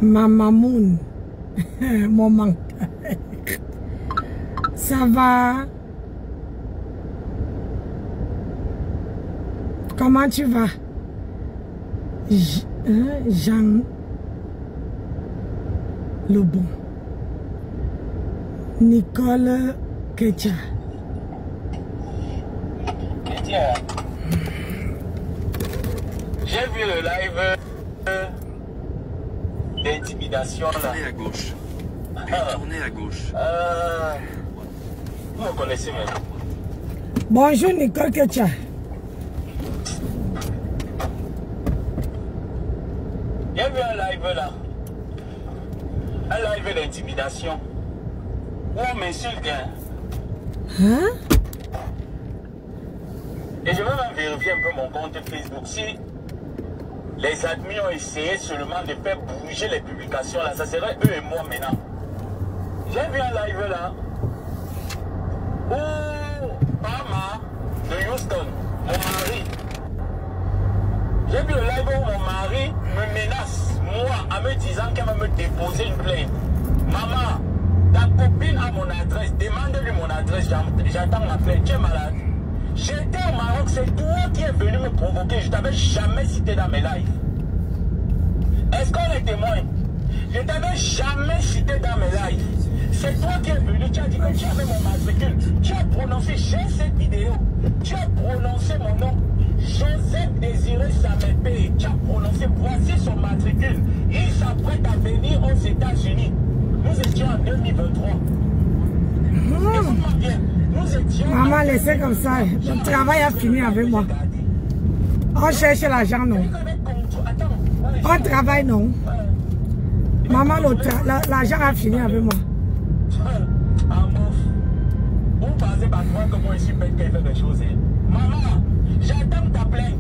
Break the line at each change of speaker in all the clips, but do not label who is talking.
Mamamoun. Mon manque. Ça va? Comment tu vas? Jean Lebon. Nicole Ketcha.
J'ai vu le live d'intimidation là.
Tournez à gauche. Tournez à gauge.
Vous me connaissez maintenant.
Bonjour Nicole Ketcha.
J'ai vu un live là. Un live d'intimidation. Où on m'insulte.
Hein?
Et je vais même vérifier un peu mon compte Facebook. Si les admis ont essayé seulement de faire bouger les publications là, ça serait eux et moi maintenant. J'ai vu un live là où Mama de Houston, mon mari, j'ai vu le live où mon mari me menace, moi, en me disant qu'elle va me déposer une plainte. Maman, ta copine a mon adresse, demande-lui mon adresse, j'attends ma plainte, tu es malade. J'étais au Maroc, c'est toi qui es venu me provoquer, je t'avais jamais cité dans mes lives. Est-ce qu'on est témoin? Je t'avais jamais cité dans mes lives. C'est toi qui es venu, tu as dit que tu avais mon matricule. Tu as prononcé, j'ai cette vidéo. Tu as prononcé mon nom. Joseph Désiré Samepé. Tu as prononcé, voici son matricule. Il s'apprête à venir aux États-Unis. Nous étions en 2023. Écoute-moi bien. Nous étions.
Maman, laissez comme ça. Le travail a fini avec moi. On cherche l'argent, non. On travaille, non. Maman, l'argent a fini avec moi.
Vous pensez pas moi que moi je suis bête qu'elle fait des choses. Maman, j'attends ta plainte.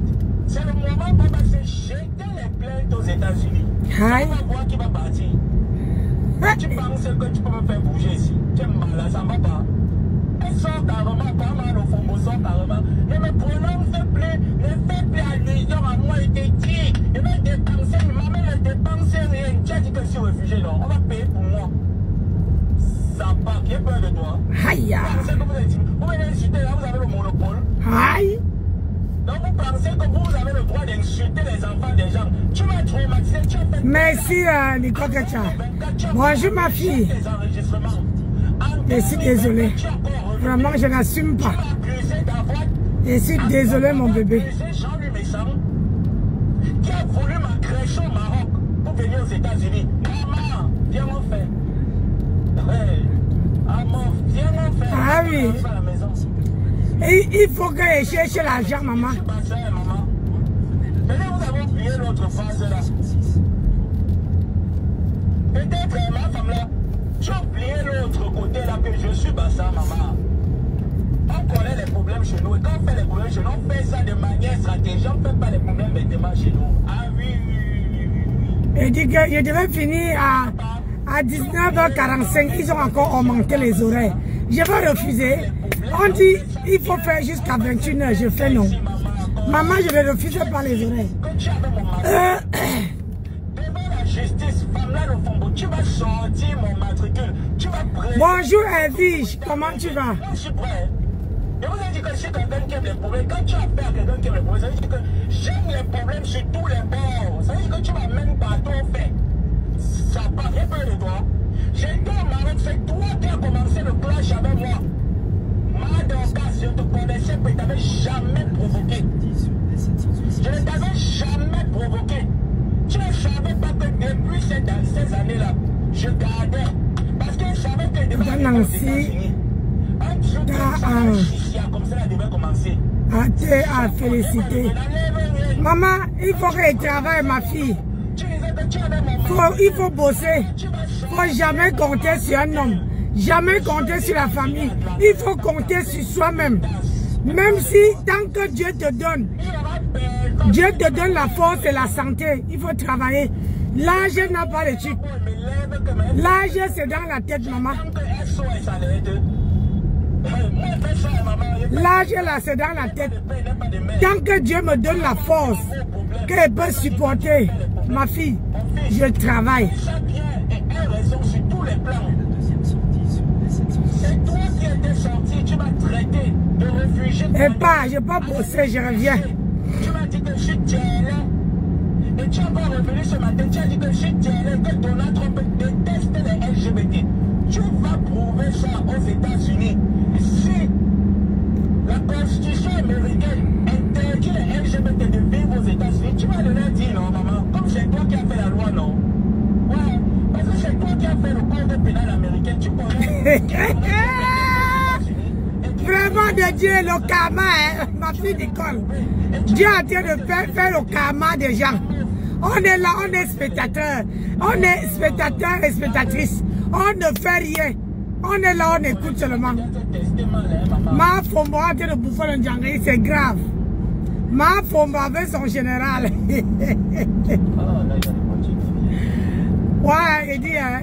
C'est le moment pour me faire jeter les plaintes aux États-Unis. On va voir qui va partir. Tu penses que tu peux me faire bouger ici? Tu es malade, ça ne va pas. Elle sort carrément, comment le fond sort carrément. Ne me prononce plus, ne fais plus allusion à moi et t'es dit. Je vais dépenser, maman ne dépense rien. Tu as dit que je suis réfugié, non? On va payer pour moi. Ça part, qui a peur de toi?
Aïe!
Vous venez insulter là, vous avez le monopole.
Aïe!
Donc vous pensez que vous avez le droit d'insulter les enfants des gens. Tu m'as traumatisé, tu as fait...
Merci Nicole Ketcha. Bonjour ma fille. Je suis désolée. Vraiment, je n'assume pas. Je suis désolée mon bébé.
Qui a voulu m'accrocher au Maroc pour venir aux États-Unis. Maman, viens mon frère. Viens mon frère.
Ah oui. Et il faut que je cherche l'argent, maman.
Maintenant, vous avez oublié l'autre phase là. Peut-être, ma femme là, tu as oublié l'autre côté là que je suis Bassa, maman. On connaît les problèmes chez nous. Et quand on fait les problèmes chez nous, on fait ça de manière stratégique. On ne fait pas les problèmes bêtement chez nous. Ah oui.
Il dit que je devais finir à 19h45. Ils ont encore augmenté les horaires. Je vais refuser. On dit il faut faire jusqu'à 21h. Je fais non. Maman, je vais refuser par les oreilles. Bonjour Evige, comment tu vas?
Je suis prêt. Je vous ai dit que je suis quelqu'un qui aime les problèmes. Quand tu as affaire à quelqu'un qui aime les problèmes, ça veut dire que j'aime les problèmes sur tous les bords. Ça veut dire que tu m'amènes partout au fait. Ça part un peu de toi. J'étais au Maroc, c'est toi qui as commencé le clash avec moi. Madorcas, je te connaissais, mais tu n'avais jamais provoqué. Je ne t'avais jamais provoqué. Tu ne savais pas que depuis ces années-là, je gardais. Parce que je savais que devait aller aux États-Unis. Un truc comme ça, elle devait commencer.
À féliciter. Maman, il faut que je travaille, ma fille. Il faut bosser. Il ne faut jamais compter sur un homme. Jamais compter sur la famille. Il faut compter sur soi-même. Même si, tant que Dieu te donne la force et la santé, il faut travailler. L'âge n'a pas de truc. L'âge, c'est dans la tête, maman. L'âge, là, c'est dans la tête. Tant que Dieu me donne la force, qu'elle peut supporter, ma fille,
fils.
Je travaille.
Ça bien et a raison sur tous les plans. C'est toi qui étais sorti, tu m'as traité de réfugié.
Et pas, je n'ai pas bossé, je reviens.
Tu m'as dit que je suis tiers. Et tu as pas revenu ce matin, tu as dit que je suis tiers, que Donald Trump déteste les LGBT. Tu vas prouver ça aux États-Unis. Si la Constitution américaine interdit les LGBT de vivre aux États-Unis, tu vas leur dire non, maman, comme c'est toi qui as fait la loi, non? Ouais, parce que c'est toi qui as fait le code pénal américain, tu connais.
Vraiment de Dieu, le karma, hein, ma fille Nicole. Dieu est en train de faire le karma des gens. On est là, on est spectateurs. On est spectateurs et spectatrices. On ne fait rien. On est là, on écoute seulement. Ma fombo a été de bouffer le djangri, c'est grave. Ma fombo avec son général. Ouais, il dit, hein.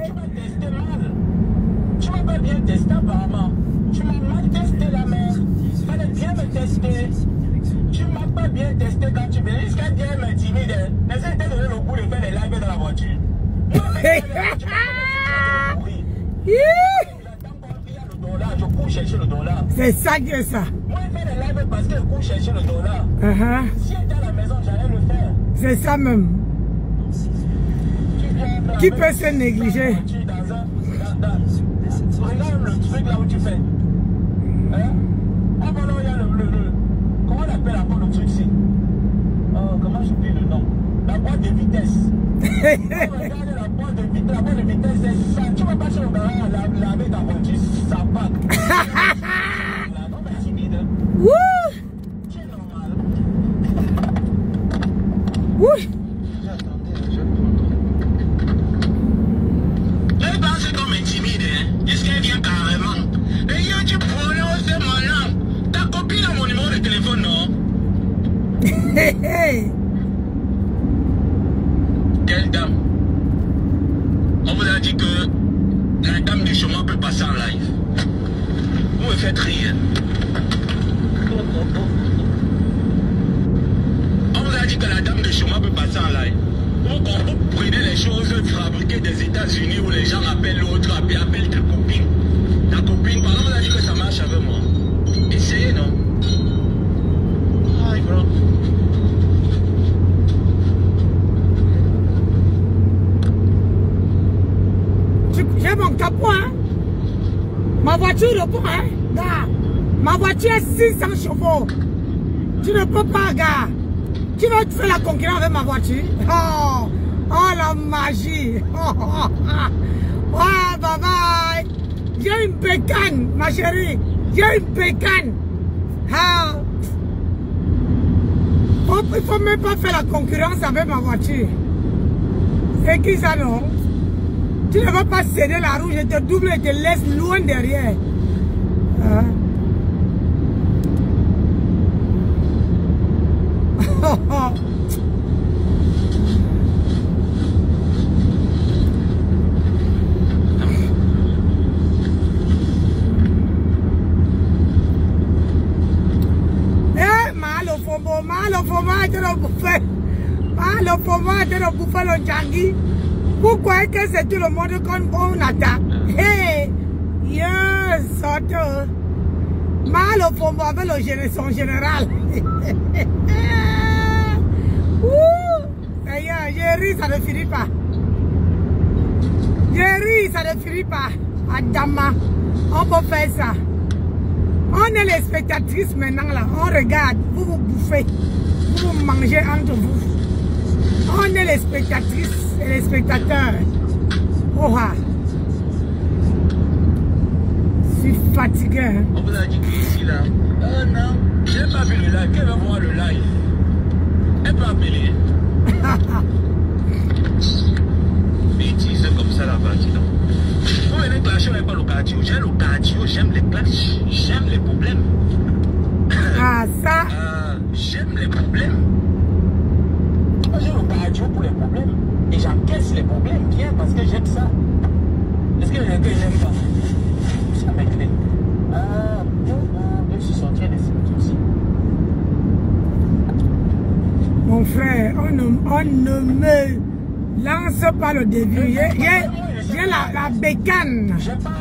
Tu m'as pas bien testé apparemment. Tu m'as mal testé la mère. Il fallait bien me tester. Tu m'as pas bien testé quand tu venais. Jusqu'à dire m'intimider. N'essaie pas de donner le goût de faire des lives dans la voiture.
C'est ça que c'est ça.
Moi, je fais des lives parce que je cours chercher le dollar. Si elle était à la maison, j'allais le faire.
C'est ça même. Qui peut se négliger?
Regarde le truc là où tu fais. Hein? Ah bon, non, il y a le. Comment on appelle encore le truc ici? Comment j'oublie le nom? La boîte de vitesse. Regarde la boîte de vitesse. La boîte de vitesse, c'est ça. Tu vas pas sur le garage laver ta voiture, ça part. Non, mais timide.
Wouh!
C'est normal.
Wouh!
Elle pense comme intimide, hein? Est-ce qu'elle vient carrément? Et hier, tu prenais aussi mon nom. Ta copine a mon numéro de téléphone, non? Quelle dame? On vous a dit que la dame du chemin peut passer en live. Vous me faites rire. On vous a dit que la dame du chemin peut passer en live. Vous prenez les choses fabriquées des États-Unis où les gens appellent l'autre, appellent ta copine. Ta copine, pendant on a dit que ça marche avec moi. Essayez, non? Hi, bro.
J'ai mon capot, hein? Ma voiture répond, hein? Gars, ma voiture est 600 chevaux. Tu ne peux pas, gars. Tu vas te faire la concurrence avec ma voiture? Oh, la magie. Oh, bye bye. J'ai une pécane, ma chérie. J'ai une pécane. Ah. Il ne faut même pas faire la concurrence avec ma voiture. C'est qui ça, non? Tu ne vas pas céder la roue, je te double et te laisse loin derrière. Hein? Le Djangui. Pourquoi est-ce que c'est tout le monde qu'on attaque? Hey, yes, sorte. Mal au fond avec son général. D'ailleurs, j'ai ri, ça ne finit pas. J'ai ri, ça ne finit pas. Adama, on peut faire ça. On est les spectatrices maintenant là. On regarde, vous vous bouffez. Vous mangez entre vous. On est les spectatrices et les spectateurs. Oh ah. Je suis fatigué. Hein?
On vous a dit qu'ici là. Non, je n'ai pas vu le live. Elle va voir le live. Elle peut appeler. Bêtise comme ça là-bas, dis donc. Vous venez clasher, mais pas le cardio. J'aime le cardio, j'aime les clashs, j'aime les problèmes.
Ah, ça.
J'aime les problèmes. J'ai le cardio pour les problèmes. Et j'encaisse les problèmes bien parce que j'aime ça. Est-ce que j'aime pas? Ça m'éclaire. Je suis sorti des films aussi.
Mon frère, on ne me Lance pas le début. J'ai la bécane.
J'ai pas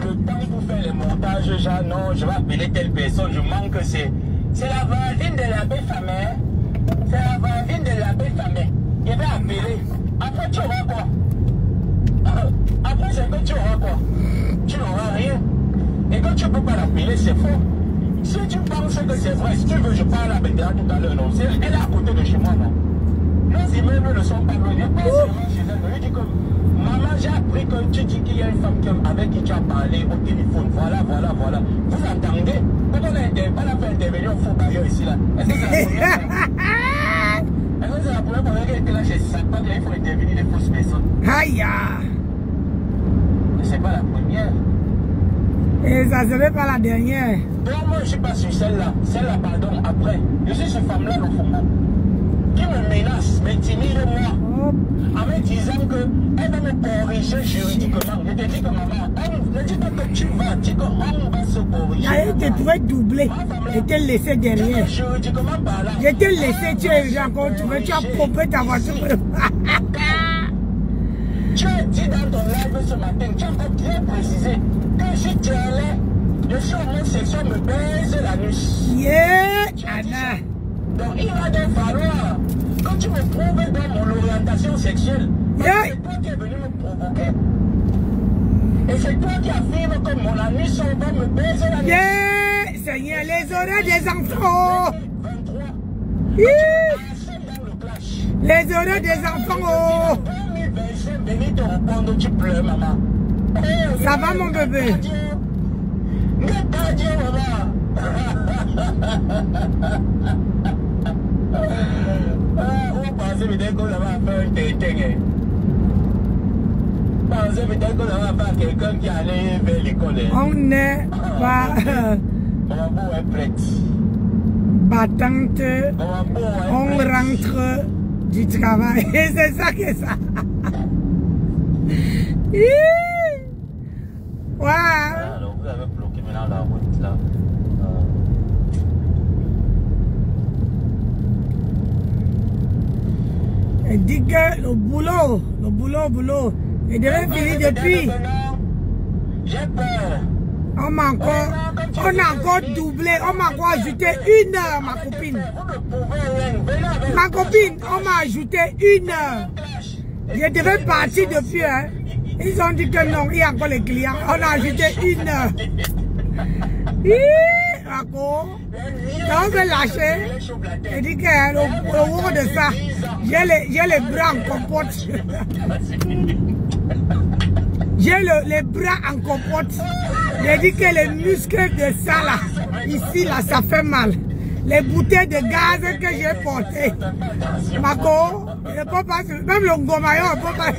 le temps pour faire les montages, genre non, je vais appeler telle personne, je manque, c'est la voisine de l'abbé Famé. C'est la voisine de l'abbé Famé. Je vais appeler. Après tu auras quoi? Après c'est que tu auras quoi? Tu n'auras rien. Et quand tu ne peux pas l'appeler, c'est faux. Si tu penses que c'est vrai, si tu veux, je parle avec elle tout à l'heure, non, elle est à côté de chez moi, non. Nos immeubles ne sont pas loin, pas seulement chez elle. Je dis que, maman, j'ai appris que tu dis qu'il y a une femme avec qui tu as parlé au téléphone. Voilà. Vous entendez? Quand on n'a pas la fait intervenir au faux bailleur ici, là. Est-ce que c'est la première fois qu'elle était là chez Satan, il faut intervenir les fausses personnes?
Aïe!
Mais c'est pas la première.
Et ça serait pas la dernière.
Donc moi je suis pas sur celle-là, pardon, après. Je suis cette femme-là au fond. Qui me menace, m'intimide moi. En me disant qu'elle va me corriger juridiquement. Je te dis que maman, ne dis pas que tu vas, dis qu'on va se corriger.
Elle te pourrait doubler et te laisser derrière.
Juridiquement parlant.
Je te laissé, tu es encore trouvé, tu as pompé ta voiture.
Tu as dit dans ton live ce matin, tu as encore bien précisé que si tu allais, je suis homosexuel, me baise la nuit.
Yeah, Anna.
Donc il va donc falloir, quand tu me prouves dans mon orientation sexuelle, c'est toi qui es venu me provoquer. Et c'est toi qui affirme que mon ami son va me baiser la nuit.
Yeah, Seigneur, les oreilles des enfants.
23.
Les oreilles des enfants.
Venez te répondre, tu pleures, maman.
Ça va, mon bébé?
N'est pas Dieu, maman. Vous pensez peut-être qu'on va faire un tétin. Pensez peut-être qu'on va faire quelqu'un qui allait vers l'école.
On n'est pas
Maman est prête.
battante. On rentre du travail. Et c'est ça que ça. Wow.
Alors vous avez bloqué maintenant la route là.
Elle dit que le boulot. Il devait finir depuis.
J'ai peur.
On a encore doublé, on m'a encore ajouté 1 heure, ma copine. Ma copine, on m'a ajouté 1 heure. Je devais partir depuis, hein. Ils ont dit que non, il y a encore les clients. On a ajouté 1 heure. D'accord. Donc on veut lâcher. Je dis que le haut de ça, j'ai les bras en compote. J'ai les bras en compote. J'ai dit que les muscles de ça là, ici là, ça fait mal. Les bouteilles de gaz que j'ai portées. Mako, je peux pas, même le gomaillon, je peux pas.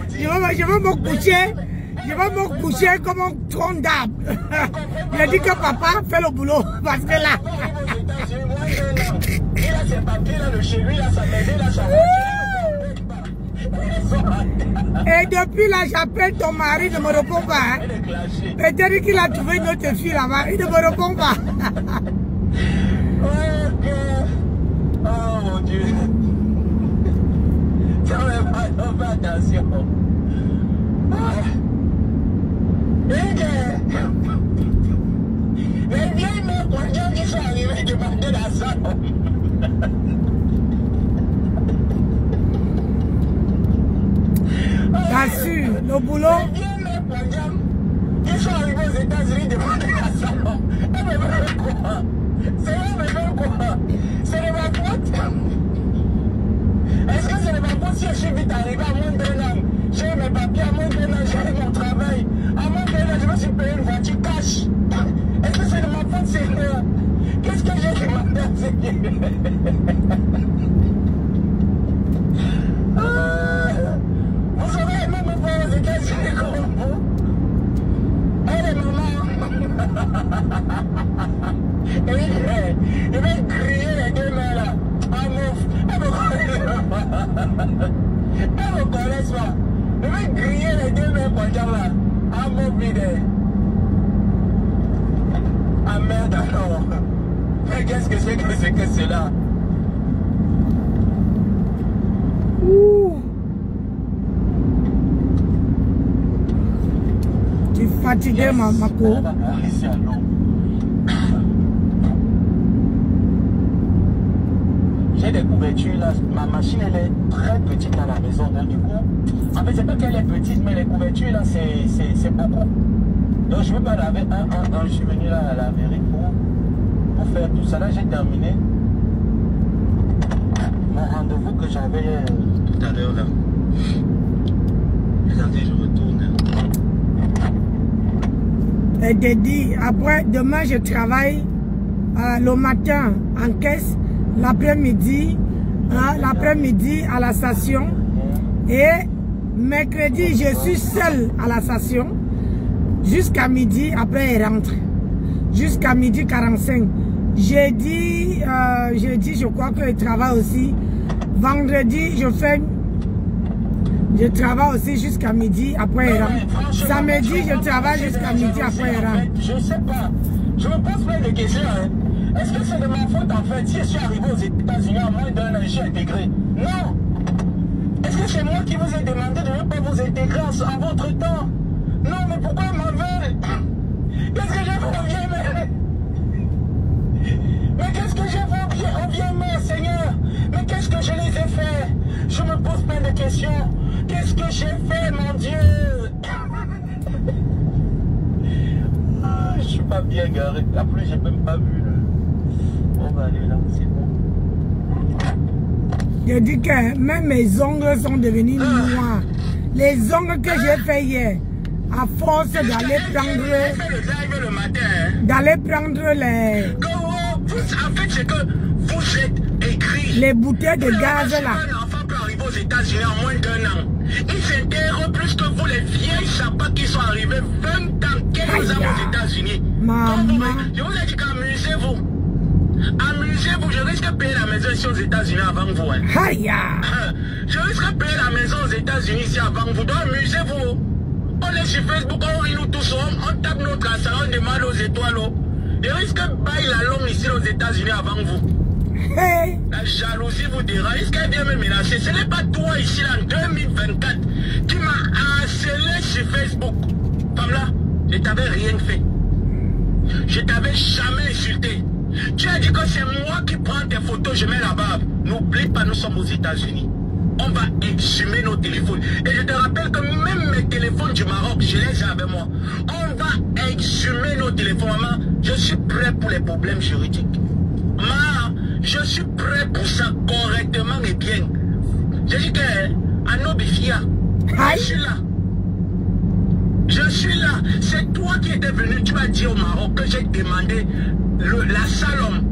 Je veux me coucher comme un tronc d'arbre. J'ai dit que papa fait le boulot. Parce que là. Et depuis là, j'appelle ton mari, il ne me répond pas. Peut-être qu'il a trouvé une autre fille là-bas, il ne me répond pas.
Oh mon Dieu. Ça ne va pas attention. Les vieilles mecs qui sont arrivées demander la somme.
T'assures, le boulot.
Ils sont arrivés aux États-Unis demander la somme. Elles me veulent quoi? C'est eux me veulent quoi? C'est de ma faute? Est-ce que c'est de ma faute si je suis vite arrivé à moins d'un an? J'ai mes papiers à moins d'un an, j'ai mon travail. À moins d'un an, je me suis payé une voiture cash. Est-ce que c'est de ma faute, Seigneur? Qu'est-ce que j'ai demandé à Seigneur? Vous aurez aimé me voir aux États-Unis comme vous? Elle est maman. Il va crier les deux mains là. Ah mouf. Elle me connaît pas. Il va crier les deux mains pour dire là. Ah mouf vide. Ah merde alors. Mais qu'est-ce que c'est que cela?
Ouh. fatiguée, ma co.
J'ai des couvertures là, ma machine elle est très petite à la maison, donc du coup, en fait c'est pas qu'elle est petite, mais les couvertures là c'est beaucoup. Donc je ne veux pas laver un, je suis venu là à la laverie pour faire tout ça. Là j'ai terminé mon rendez-vous que j'avais tout à l'heure là. Regardez, je retourne.
Elle te dit, après demain je travaille le matin en caisse, l'après-midi à la station et mercredi je suis seule à la station jusqu'à midi, après elle rentre jusqu'à midi 45. Jeudi je crois qu'elle travaille aussi. Vendredi je travaille aussi jusqu'à midi, après elle rentre. Samedi je travaille jusqu'à midi, après elle rentre.
Je sais pas, je me pose plein de questions hein. Est-ce que c'est de ma faute en fait si je suis arrivé aux États-Unis en moins d'un an et je suis intégré? Non. Est-ce que c'est moi qui vous ai demandé de ne pas vous intégrer en votre temps? Non, mais pourquoi ils m'en veulent? Qu'est-ce que j'ai fait au vieux mère? Mais qu'est-ce que j'ai fait au vieux mère, Seigneur? Mais qu'est-ce que je les ai fait? Je me pose plein de questions. Qu'est-ce que j'ai fait, mon Dieu? Je suis pas bien garé. En plus, j'ai même pas vu le... On va aller là, c'est bon.
Je dis que même mes ongles sont devenus noirs. Les ongles que j'ai fait hier, à force d'aller prendre les...
En fait, c'est que vous êtes écrit.
Les bouteilles de gaz là.
Un enfant peut arriver aux États-Unis en moins d'un an. Ils s'intègrent plus que vous, les vieilles sapas qui sont arrivés 20 ans, 15 ans aux États-Unis.
Maman.
Je vous ai dit qu'amusez-vous. Amusez-vous, je risque de payer la maison ici aux États-Unis avant vous. Hein. Je risque de payer la maison aux États-Unis ici avant vous. Donc amusez-vous. On est sur Facebook, on rit nous tous, on tape notre assaut, on demande aux étoiles. Je risque de bailler la longue ici aux États-Unis avant vous.
Hey.
La jalousie vous dérange. Est-ce qu'elle vient me menacer? Ce n'est pas toi ici là, en 2024 qui m'a harcelé sur Facebook. Comme là, je t'avais rien fait. Je t'avais jamais insulté. Tu as dit que c'est moi qui prends tes photos, je mets la barbe. N'oublie pas, nous sommes aux États-Unis. On va exhumer nos téléphones. Et je te rappelle que même mes téléphones du Maroc, je les ai avec moi. On va exhumer nos téléphones. Maman, je suis prêt pour les problèmes juridiques. Maman, je suis prêt pour ça correctement et bien. Je dis que Anobifia, je suis là. Je suis là. C'est toi qui étais venu. Tu m'as dit au Maroc que j'ai demandé la Salom.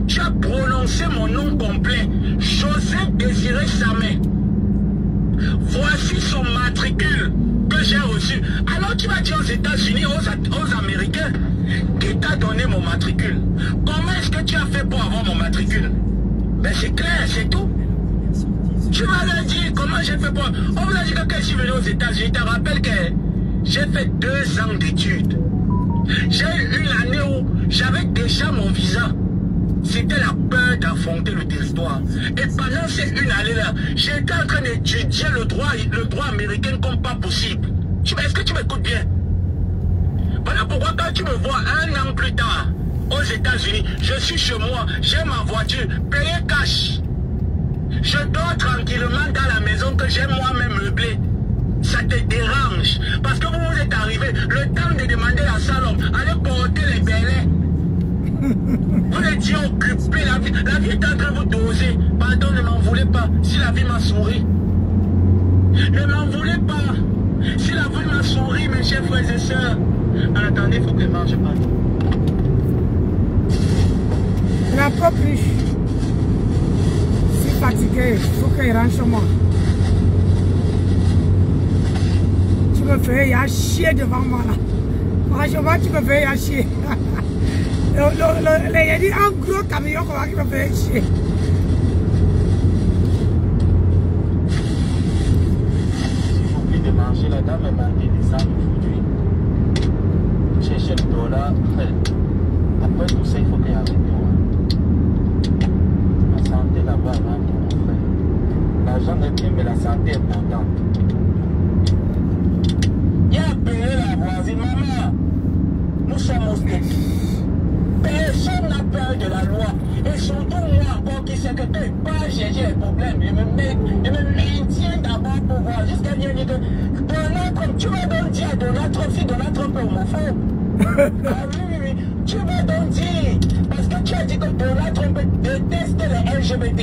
Tu as prononcé mon nom complet. Joseph Désiré Samé. Voici son matricule que j'ai reçu. Alors tu m'as dit aux États-Unis, aux Américains, qui t'a donné mon matricule. Comment est-ce que tu as fait pour avoir mon matricule? Ben c'est clair, c'est tout. Tu m'as dit comment j'ai fait pour... On vous a dit que quand je suis venu aux États-Unis, tu te rappelles que j'ai fait 2 ans d'études. J'ai eu une année où j'avais déjà mon visa. C'était la peur d'affronter le territoire. Et pendant ces une année-là, j'étais en train d'étudier le droit américain comme pas possible. Est-ce que tu m'écoutes bien? Voilà pourquoi quand tu me vois 1 an plus tard, aux États-Unis, je suis chez moi, j'ai ma voiture, payé cash. Je dors tranquillement dans la maison que j'ai moi-même meublée. Ça te dérange. Parce que vous êtes arrivé, le temps de demander à Salom, allez porter les bélets. Vous étiez occupé, la vie est en train de vous doser. Pardon, ne m'en voulez pas si la vie m'a souri. Ne m'en voulez pas si la vie m'a souri, mes chers frères et sœurs. Attendez, il faut que je mange pas.
La propre. Si fatigué, il faut qu'il rentre chez moi. Tu me fais à chier devant moi là. Franchement, tu me fais à chier. Il y a dit un gros camion qui me fait chier.
J'ai oublié de manger, la dame m'a dit des arbres aujourd'hui. Chercher le dollar. Après tout ça, il faut qu'il y ait avec toi. La santé là-bas, hein, mon frère. L'argent est bien, mais la santé est importante. Il a appelé la voisine, maman. Et surtout, moi encore qui sais que quand il parle, j'ai un problème. Il me maintient d'abord pour voir. Jusqu'à dire que Donald Trump, tu vas donc dire à Donald Trump si Donald Trump est homophobe. Ah oui. Tu vas donc dire. Parce que tu as dit que Donald Trump déteste les LGBT.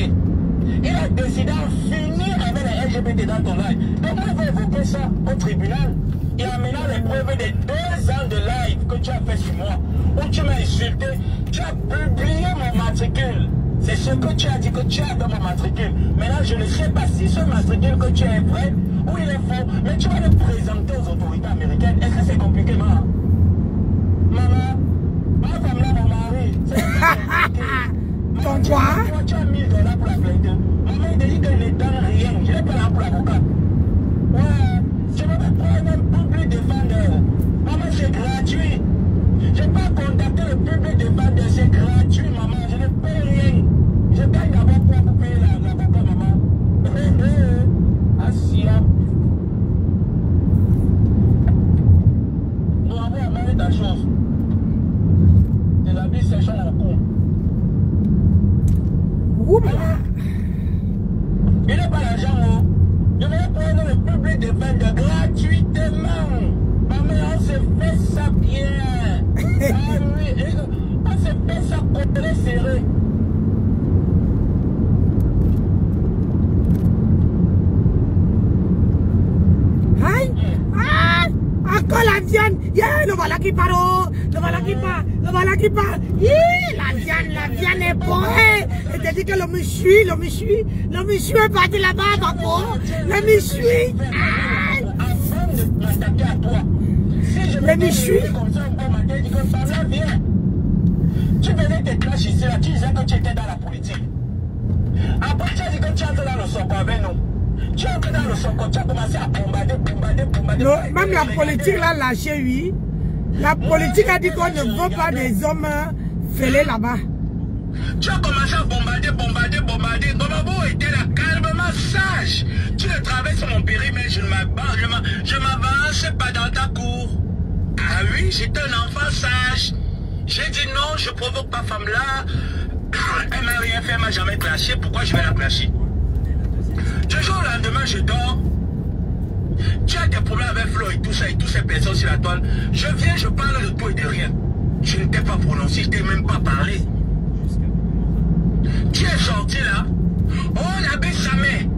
Il a décidé d'en finir avec les LGBT dans ton live. Donc on va évoquer ça au tribunal. Et en menant les preuves des 2 ans de live que tu as fait sur moi, où tu m'as insulté, tu as publié mon matricule. C'est ce que tu as dit que tu as dans mon matricule. Maintenant, je ne sais pas si ce matricule que tu as est vrai ou il est faux, mais tu vas le présenter aux autorités américaines. Est-ce que c'est compliqué, maman? Maman, ma femme là, mon mari, c'est compliqué.
Ton quoi?
Tu as $1000 pour la plainte. Maman, il te dit qu'elle ne donne rien. Je n'ai pas là pour l'avocat. Ouais, je ne vais pas prendre un public défendeur. Maman, c'est gratuit. Je n'ai pas contacté le public défendeur, c'est gratuit, maman. Je ne paye rien. Je gagne d'abord pour payer l'avocat, maman. Assia. Nous avons amené ta chose. Tes habits séchent au cou.
Oups.
Je n'ai pas l'argent, je vais prendre le public défendeur gratuitement. Maman, on se fait ça bien. Ah oui, on se fait ça côté serré.
Aïe. Ah, encore la viande. Yeah, le voilà qui part. Le voilà qui part. Le voilà qui part. La viande est bonne. Et t'as dit que le monsieur est parti là-bas, papa. Le monsieur.
Avant de m'attaquer à toi, si je me disais comme ça, un bon matin, je dis que Pamela, viens. Tu venais te clasher ici, là, tu disais que tu étais dans la politique. Après, tu as dit que tu entres dans le Soko avec nous. Tu entres dans le Soko, tu as commencé à bombarder.
Même la politique l'a lâché, oui. La politique a dit qu'on ne veut pas des hommes fêlés là-bas.
Tu as commencé à bombarder. Gomabo était là, calmement sage. Tu ne traverses mon périmètre, je m'avance pas dans ta cour. Ah oui, j'étais un enfant sage. J'ai dit non, je provoque pas femme là. Elle m'a rien fait, elle m'a jamais clashé. Pourquoi je vais la clasher? Du jour au lendemain, je dors. Tu as des problèmes avec Flo et tout ça, et toutes ces personnes sur la toile. Je viens, je parle de tout et de rien. Je ne t'ai pas prononcé, je ne t'ai même pas parlé. Tu es sorti là. On avait jamais.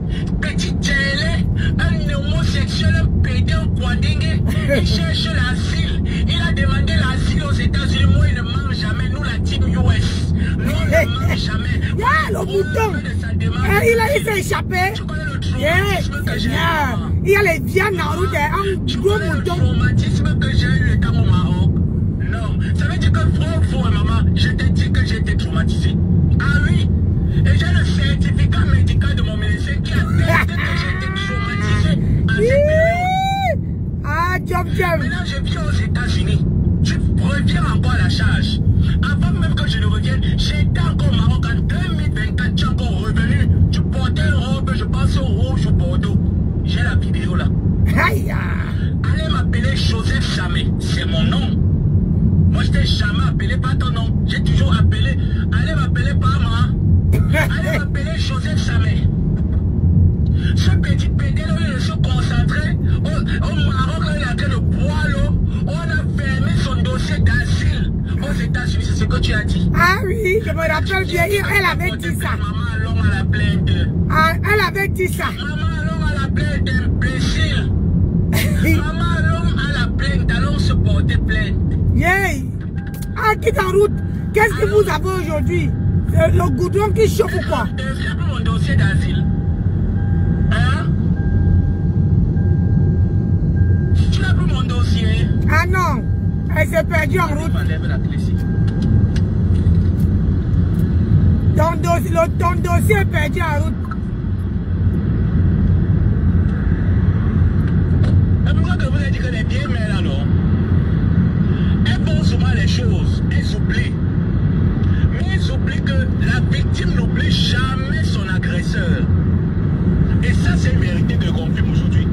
Petit télé, un homosexuel, un pédé, un quadingue. Il cherche l'asile. Il a demandé l'asile aux États-Unis. Moi, il ne mange jamais. Nous, la team US. Nous, on ne mange jamais.
Le bouton. Il s'est échappé. Il y a les viandes en route. Un gros mouton.
Le traumatisme que j'ai eu étant au Maroc. Non. Ça veut dire que frère, maman, je t'ai dit que j'étais traumatisé. Ah oui. Et j'ai le certificat médical de mon médecin qui atteste que j'étais traumatisé en cette période.
Ah, job.
Maintenant, je viens aux États-Unis. Je reviens encore à la charge. Avant même que je ne revienne, j'étais encore au Maroc en 2024. Tu es encore revenu. Tu portais une robe, je pense au rouge ou bordeaux. J'ai la vidéo là.
Aïe.
Allez m'appeler Joseph Chamé. C'est mon nom. Moi, je t'ai jamais appelé par ton nom. J'ai toujours appelé. Allez m'appeler par moi. Allez m'appeler Joseph Chamé. Ce petit pédé là, il se concentrait. Au Maroc, là, il a train de boire l'eau. On a fermé son dossier d'asile aux États-Unis. C'est ce que tu as dit.
Ah oui, je me rappelle bien. Elle avait dit ça.
Maman, allons à la plainte.
Ah, elle avait dit ça.
Maman, allons à la plainte d'imbécile. Maman, allons à la plainte. Allons se porter plainte.
Yeah. Ah, quitte en route. Qu'est-ce que vous avez aujourd'hui? Le goudron qui chauffe ou quoi?
C'est pour mon dossier d'asile. Hein? Tu n'as plus mon dossier.
Ah non. Elle s'est perdue en route. Ton dossier est perdu en route.
C'est pour ça que vous avez dit que les vieilles mères là, non? Elles font souvent les choses. Elles oublient. Mais elles oublient que la victime n'oublie jamais son agresseur. Et ça, c'est une vérité que confirme aujourd'hui.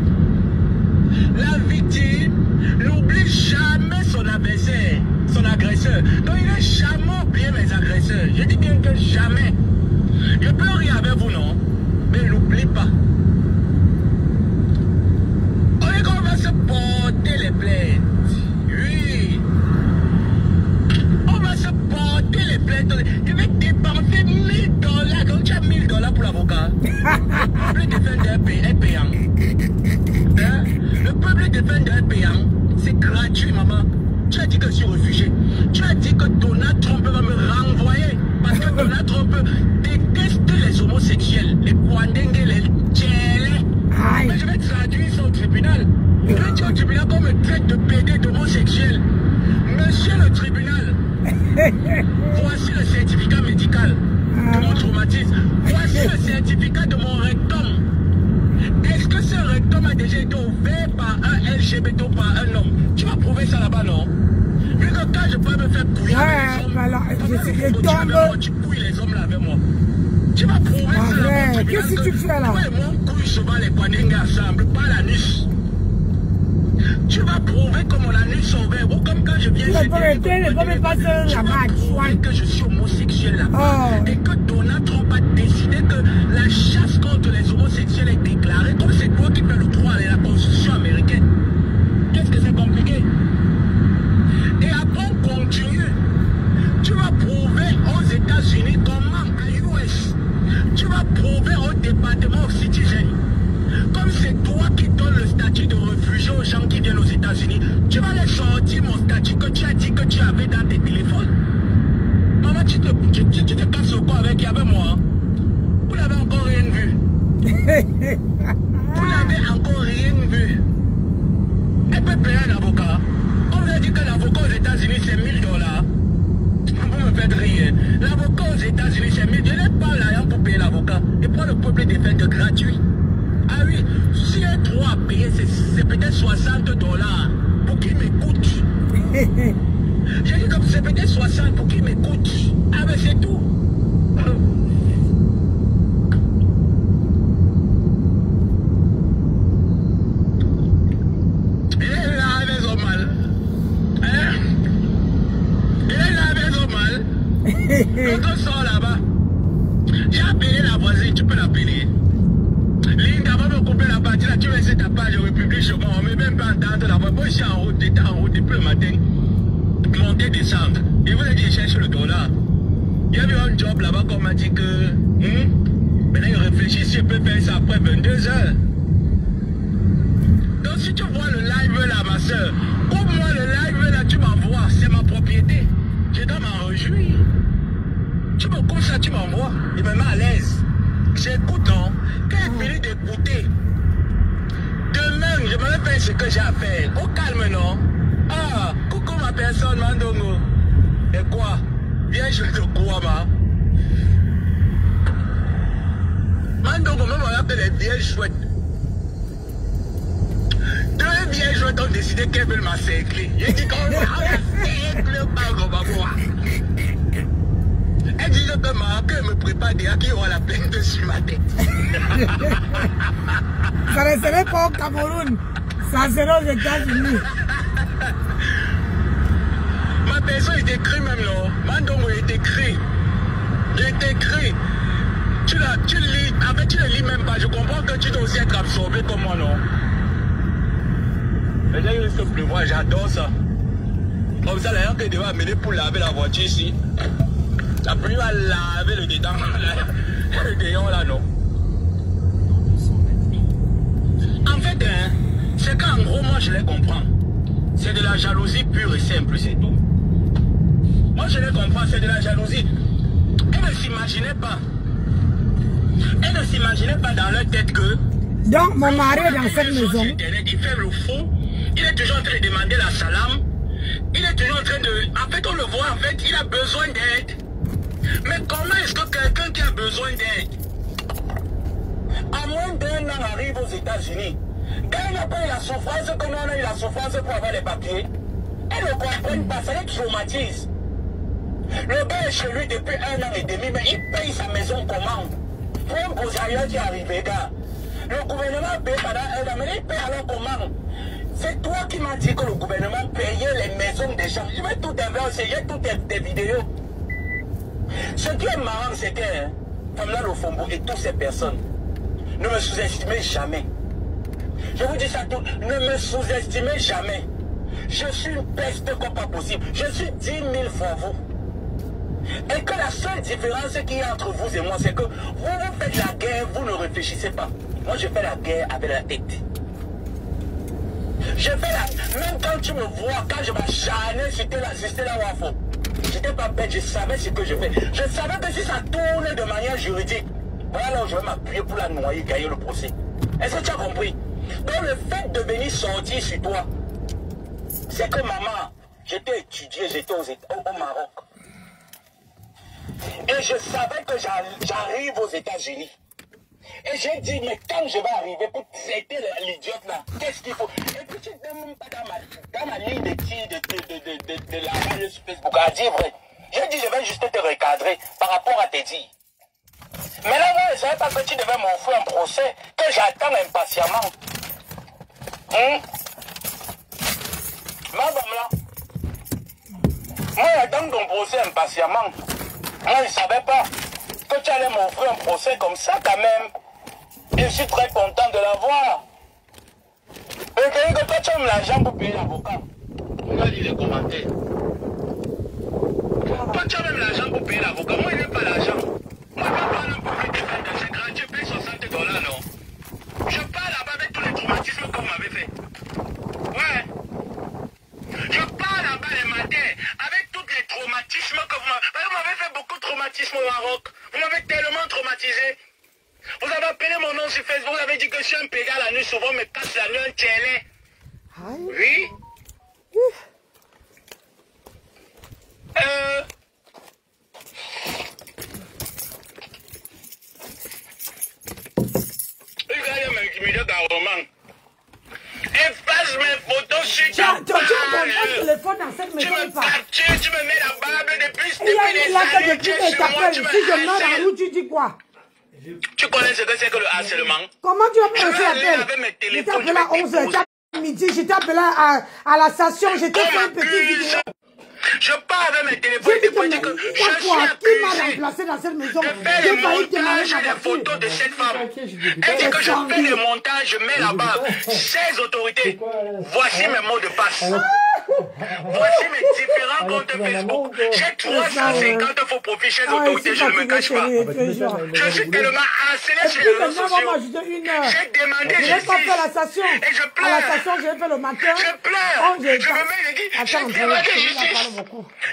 La victime n'oublie jamais son adversaire, son agresseur. Donc il n'a jamais oublié mes agresseurs. Je dis bien que jamais. vous, non? Mais n'oublie pas. On va se porter les plaintes. Oui. On va se porter les plaintes. Je vais dépenser $1000. Donc tu as $1000 pour l'avocat. Le peuple défendeur est payant. Hein? Le peuple défendeur est payant. C'est gratuit, maman. Tu as dit que je suis réfugié. Tu as dit que Donald Trump va me renvoyer. Parce que Donald Trump déteste les homosexuels, les Kwandengue, les Tchélé. Mais je vais traduire ça au tribunal. Je vais dire au tribunal qu'on me traite de PD d'homosexuel. Monsieur le tribunal, voici le certificat médical de mon traumatisme. Voici le certificat de mon rectum. Est-ce que ce rectum a déjà été ouvert par un LGBT ou par un homme? Tu vas prouver ça là-bas, non? Vu que quand je peux me faire couiller avec les hommes,
voilà,
tu couilles les hommes là avec moi. Tu vas prouver ça là-bas.
Qu'est-ce que tu fais là?
Toi et moi, on couille souvent les Kwanenga ensemble, pas l'anus. Tu vas prouver que mon anus sont ouverts. Ou comme quand je viens chez toi, tu vas prouver que je suis homosexuel là-bas. Et que Donald Trump a décidé que la chasse contre les homosexuels est déclarée. Comme c'est toi qui fais le droit et la constitution américaine. Qu'est-ce que c'est compliqué? Et après on continue. Tu vas prouver aux États-Unis comment à US. Tu vas prouver au département Citizen. Comme c'est toi qui donnes le statut de réfugié aux gens qui viennent aux États-Unis, tu vas les sortir mon statut que tu as dit que tu avais dans tes téléphones. Maman, tu te casses au quoi avec moi? Hein? Vous n'avez encore rien vu. Vous n'avez encore rien vu. Elle peut payer un avocat. On vous a dit que l'avocat aux États-Unis c'est $1000. Vous me faites rire. L'avocat aux États-Unis c'est $1000. Je n'ai pas l'argent pour payer l'avocat. Et pour le peuple défendre gratuit. Ah oui, si un droit à payer, c'est peut-être $60 pour qu'il m'écoute. J'ai dit comme c'est peut-être 60 pour qu'il m'écoute. Ah ben c'est tout. Il est là avec son mal. Hein? Il est là avec son mal. Quand on sort là-bas, j'ai appelé la voisine, tu peux l'appeler. Linda va me couper la partie là, tu vas essayer ta page de République Chocon, on ne met même pas entendre la voix. Moi je suis en route, j'étais en route depuis le matin. Monter, descendre. Et vous avez dit chercher le dollar. Il y avait un job là-bas qu'on m'a dit que maintenant il réfléchit si je peux faire ça après 22 h. Donc si tu vois le live là ma soeur, pour moi le live là tu m'envoies, c'est ma propriété. Je dois m'en réjouir. Tu me couches ça, tu m'envoies. Il me met à l'aise. J'écoute, non? Quand il finit d'écouter, demain, je me fais ce que j'ai à faire. Au calme, non? Ah, coucou ma personne, Mandongo. Et quoi? Viens jouer de quoi, ma? Mandongo, même on appelle les vieilles chouettes. Deux vieilles chouettes ont décidé qu'elles veulent m'encercler. J'ai dit qu'on va m'encercler par Gobaboa. Elle dit que me prépare déjà qu'il y aura la peine dessus ma tête.
Ça ne serait pas au Cameroun, ça serait aux États-Unis.
Ma personne est écrite même, non? Mandongo est écrit. Il est écrit. Tu lis, en fait tu ne lis même pas. Je comprends que tu dois aussi être absorbé comme moi, non? Mais là, il risque de pleuvoir, j'adore ça. Comme ça, l'air que devait amener pour laver la voiture ici. La pluie va laver le dedans, le dehors là, non? En fait, hein, c'est qu'en gros, moi je les comprends. C'est de la jalousie pure et simple, c'est tout. Moi je les comprends, c'est de la jalousie. Elles ne s'imaginaient pas. Elles ne s'imaginaient pas dans leur tête que...
Donc mon mari est dans cette maison.
Il fait le fou. Il est toujours en train de demander la salam. Il est toujours en train de... En fait, on le voit, en fait, il a besoin d'aide. Mais comment est-ce que quelqu'un qui a besoin d'aide, à moins d'un an, arrive aux États-Unis, quand il n'a pas eu la souffrance, comme on a eu la souffrance pour avoir les papiers, elles ne comprennent pas, ça les traumatise. Le gars est chez lui depuis 1 an et demi, mais il paye sa maison comment? Pour un Bosailleur qui est arrivé, gars. Le gouvernement paye pendant 1 an, mais il paye alors comment? C'est toi qui m'as dit que le gouvernement payait les maisons des gens. Je vais tout inverser, j'ai toutes tes vidéos. Ce qui est marrant, c'est que Pamela Lofombo et toutes ces personnes, ne me sous-estimez jamais. Je vous dis ça tout, ne me sous-estimez jamais. Je suis une peste comme pas possible. Je suis 10 000 fois vous. Et que la seule différence qu'il y a entre vous et moi, c'est que vous faites la guerre, vous ne réfléchissez pas. Moi, je fais la guerre avec la tête. Je fais la... Même quand tu me vois, quand je m'acharnais sur la Wafo, je n'étais pas bête, je savais ce que je fais. Je savais que si ça tourne de manière juridique, voilà là où je vais m'appuyer pour la noyer, gagner le procès. Est-ce que tu as compris? Donc le fait de venir sortir sur toi, c'est que maman, j'étais étudié, j'étais au Maroc. Et je savais que j'arrive aux États-Unis. Et j'ai dit, mais quand je vais arriver pour traiter l'idiote là, qu'est-ce qu'il faut? Et puis tu ne demandes même pas dans ma ligne de tir de la radio sur Facebook, à dire vrai. J'ai dit, je vais juste te recadrer par rapport à tes dires. Mais là, moi, je ne savais pas que tu devais m'offrir un procès que j'attends impatiemment. Madame là, moi j'attends ton procès impatiemment. Moi je ne savais pas que tu allais m'offrir un procès comme ça quand même. Et je suis très content de l'avoir. Et que toi tu as l'argent pour payer l'avocat. On va lire les commentaires. Toi tu as même l'argent pour payer l'avocat. Moi il n'ai pas l'argent. Moi je ne parle pas pour faire c'est gratuit, je paye $60 non. Je pars là-bas avec tous les traumatismes qu'on m'avait fait. Ouais. Je pars là-bas les matins avec tous les traumatismes que vous m'avez fait beaucoup de traumatismes au Maroc. Vous m'avez tellement traumatisé. Vous avez appelé mon nom sur Facebook, vous avez dit que je suis un pédale la nuit, souvent me casse la nuit un télé. Oui. Regardez m'intimider carrément. Efface mes photos sur ta page. Tu me captures, tu me mets la barbe depuis des années.
Si je meurs en route, tu dis quoi?
Tu connais ce que c'est que le harcèlement?
Comment tu as pris ce appel? Je t'ai appelé à 11h, à midi, je t'ai appelé à la station, je t'ai fait une petite vidéo.
Je pars avec mes téléphones et dis que je suis accusé de faire le montage des photos de cette femme. Elle dit que je fais le montage, je mets là-bas 16 autorités. Voici mes mots de passe. Voici mes différents comptes Facebook. J'ai 350 faux profils chez les autorités, je ne me cache pas. Je suis tellement harcelé sur les réseaux sociaux. J'ai demandé justice. Et je pleure. Je pleure. Je me mets et dis, j'ai demandé justice.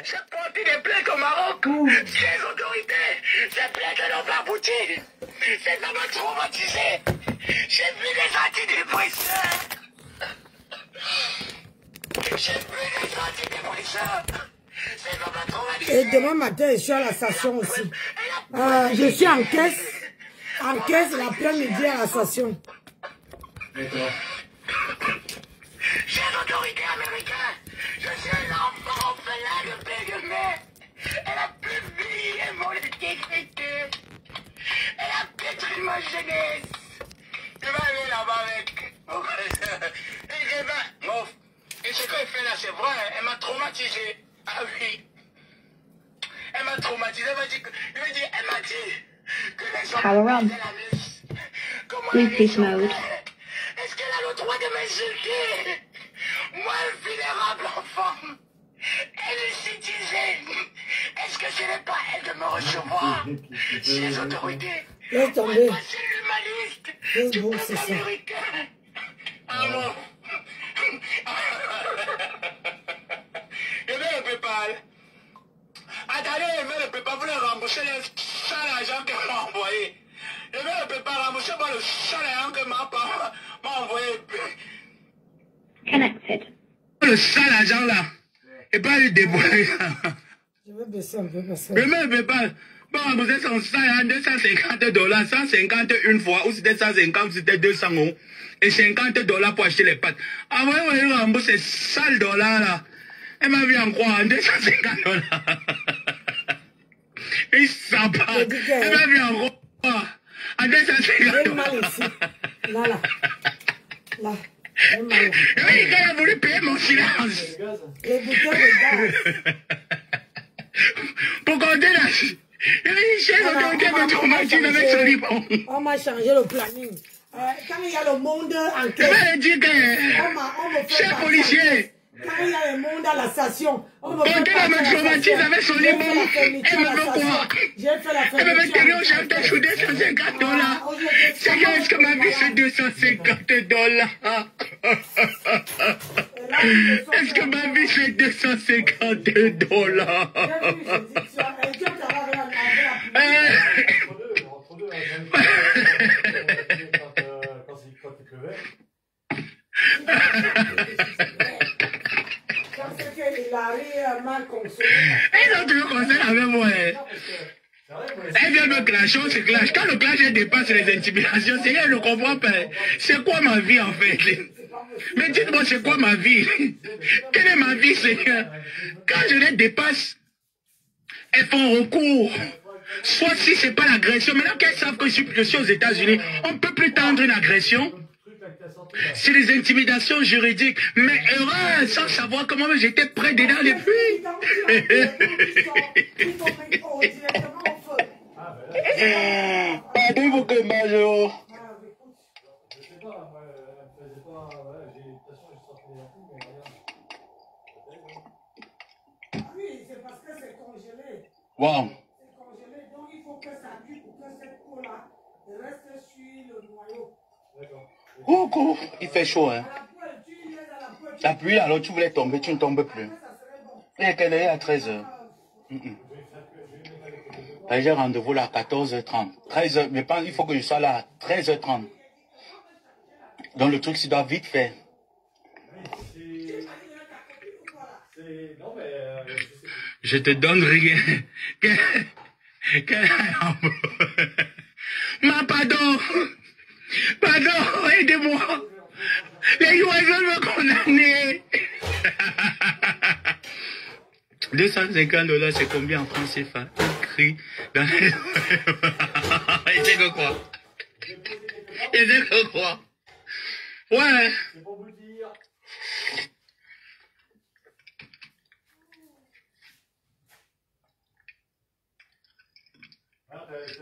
J'ai porté des plaintes au Maroc. Les autorités, ces plaintes n'ont pas abouti. Ça m'a traumatisé. J'ai vu des antidépresseurs. J'ai vu des antidépresseurs. Ça m'a traumatisé.
Et demain matin, je suis à la station aussi. Je suis en caisse. En caisse, l'après-midi à la station.
D'accord. Chers autorités américaines, je suis un enfant orphelin de Péguemé. Elle a publié mon intégrité. Elle a pétri ma jeunesse. Je vais aller là-bas avec. Et ce qu'elle fait là, c'est vrai, elle m'a traumatisé. Ah oui. Elle m'a traumatisé. Elle m'a dit que les hommes de la vie.
Bluetooth mode.
Est-ce qu'elle a le droit de m'insulter? Moi, un vulnérable enfant, elle est citoyenne. Est-ce que ce n'est pas elle de me recevoir? Si les autorités
laisse tomber.
passer l'humaniste du peuple américain. Ah bon? Je vais le préparer. Attendez, je vais le préparer pour le rembourser les 100 argent qu'elle m'a envoyé. Je vais le préparer, rembourser pour le 100 argent que m'a envoyé.
Connected.
Le sale argent là, et pas le dévoiler.
Je vais baisser un peu parce que...
Je ne peux pas. Bon, vous êtes son salaire, $250, 150 une fois, ou c'était 150, ou c'était 200 €, et $50 pour acheter les pâtes. Envoyez-moi une rembourse, c'est $100 là. Elle m'a vu en quoi, $250. Il sympa. Elle m'a vu en quoi, à $250.
Là, là. Là.
Oui, il a voulu payer mon silence.
Les bouteilles de gaz.
Pour compter là, il
On m'a changé le planning. Quand il y a le monde en quête,
cher policier,
quand il y a le monde à la station, on me
fait la traumatise avec son limon. Elle me veut quoi?
J'ai fait la
Elle me veut tirer au chef de 250 $. Est-ce que ma vie c'est 250 $? Est-ce que ma vie c'est 250 $? Elle a toujours conseillé avec moi. Elle vient me clasher, on se clash. Quand le clash dépasse les intimidations, c'est elle ne comprend pas. C'est quoi ma vie en fait? Mais dites-moi, c'est quoi ma vie? Quelle est ma vie, Seigneur? Quand je les dépasse, elles font recours. Soit si c'est pas l'agression, maintenant qu'elles savent que je suis aux États-Unis, on ne peut plus tendre une agression. C'est des intimidations juridiques. Mais heureux, sans savoir comment j'étais près dedans depuis. Pardon, vous que Majo. Wow. Coucou, il fait chaud, hein. La pluie, alors tu voulais tomber, tu ne tombes plus. Et quelle est à 13h? J'ai rendez-vous là à 14h30. 13h, mais pas, il faut que je sois là à 13h30. Donc le truc, tu dois vite faire. Je te donne rien. Ma pardon. Pardon, aidez-moi. Les oiseaux me condamner. 250 $, c'est combien en France CFA? Écrit dans les... Il sait que quoi? Il sait que quoi? Ouais.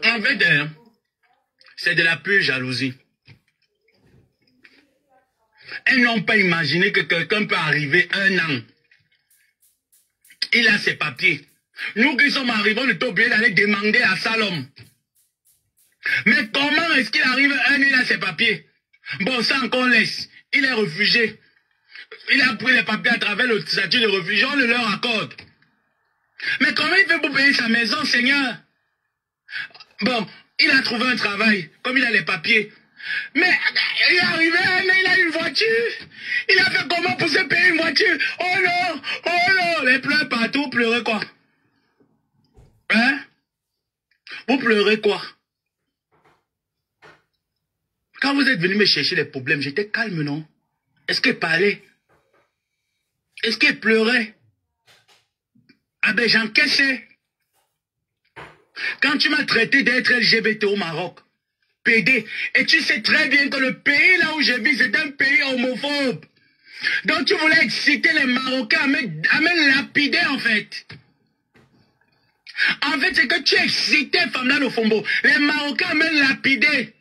En fait, c'est de la pure jalousie. Elles n'ont pas imaginé que quelqu'un peut arriver 1 an. Il a ses papiers. Nous qui sommes arrivés, on est obligés d'aller demander à Salom. Mais comment est-ce qu'il arrive 1 an, il a ses papiers? Bon, ça qu'on laisse. Il est réfugié. Il a pris les papiers à travers le statut de réfugié, on le leur accorde. Mais comment il fait pour payer sa maison, Seigneur? Bon, il a trouvé un travail, comme il a les papiers. Mais il est arrivé, mais il a une voiture. Il a fait comment pour se payer une voiture? Oh non, les pleurs partout, pleurez quoi? Hein? Vous pleurez quoi? Quand vous êtes venu me chercher les problèmes, j'étais calme, non? Est-ce qu'il parlait? Est-ce qu'il pleurait? Ah ben j'encaissais. Quand tu m'as traité d'être LGBT au Maroc, PD, et tu sais très bien que le pays là où je vis, c'est un pays homophobe. Donc tu voulais exciter les Marocains à me lapider en fait. En fait, c'est que tu excitais Famla Lofombo. Les Marocains à me lapider.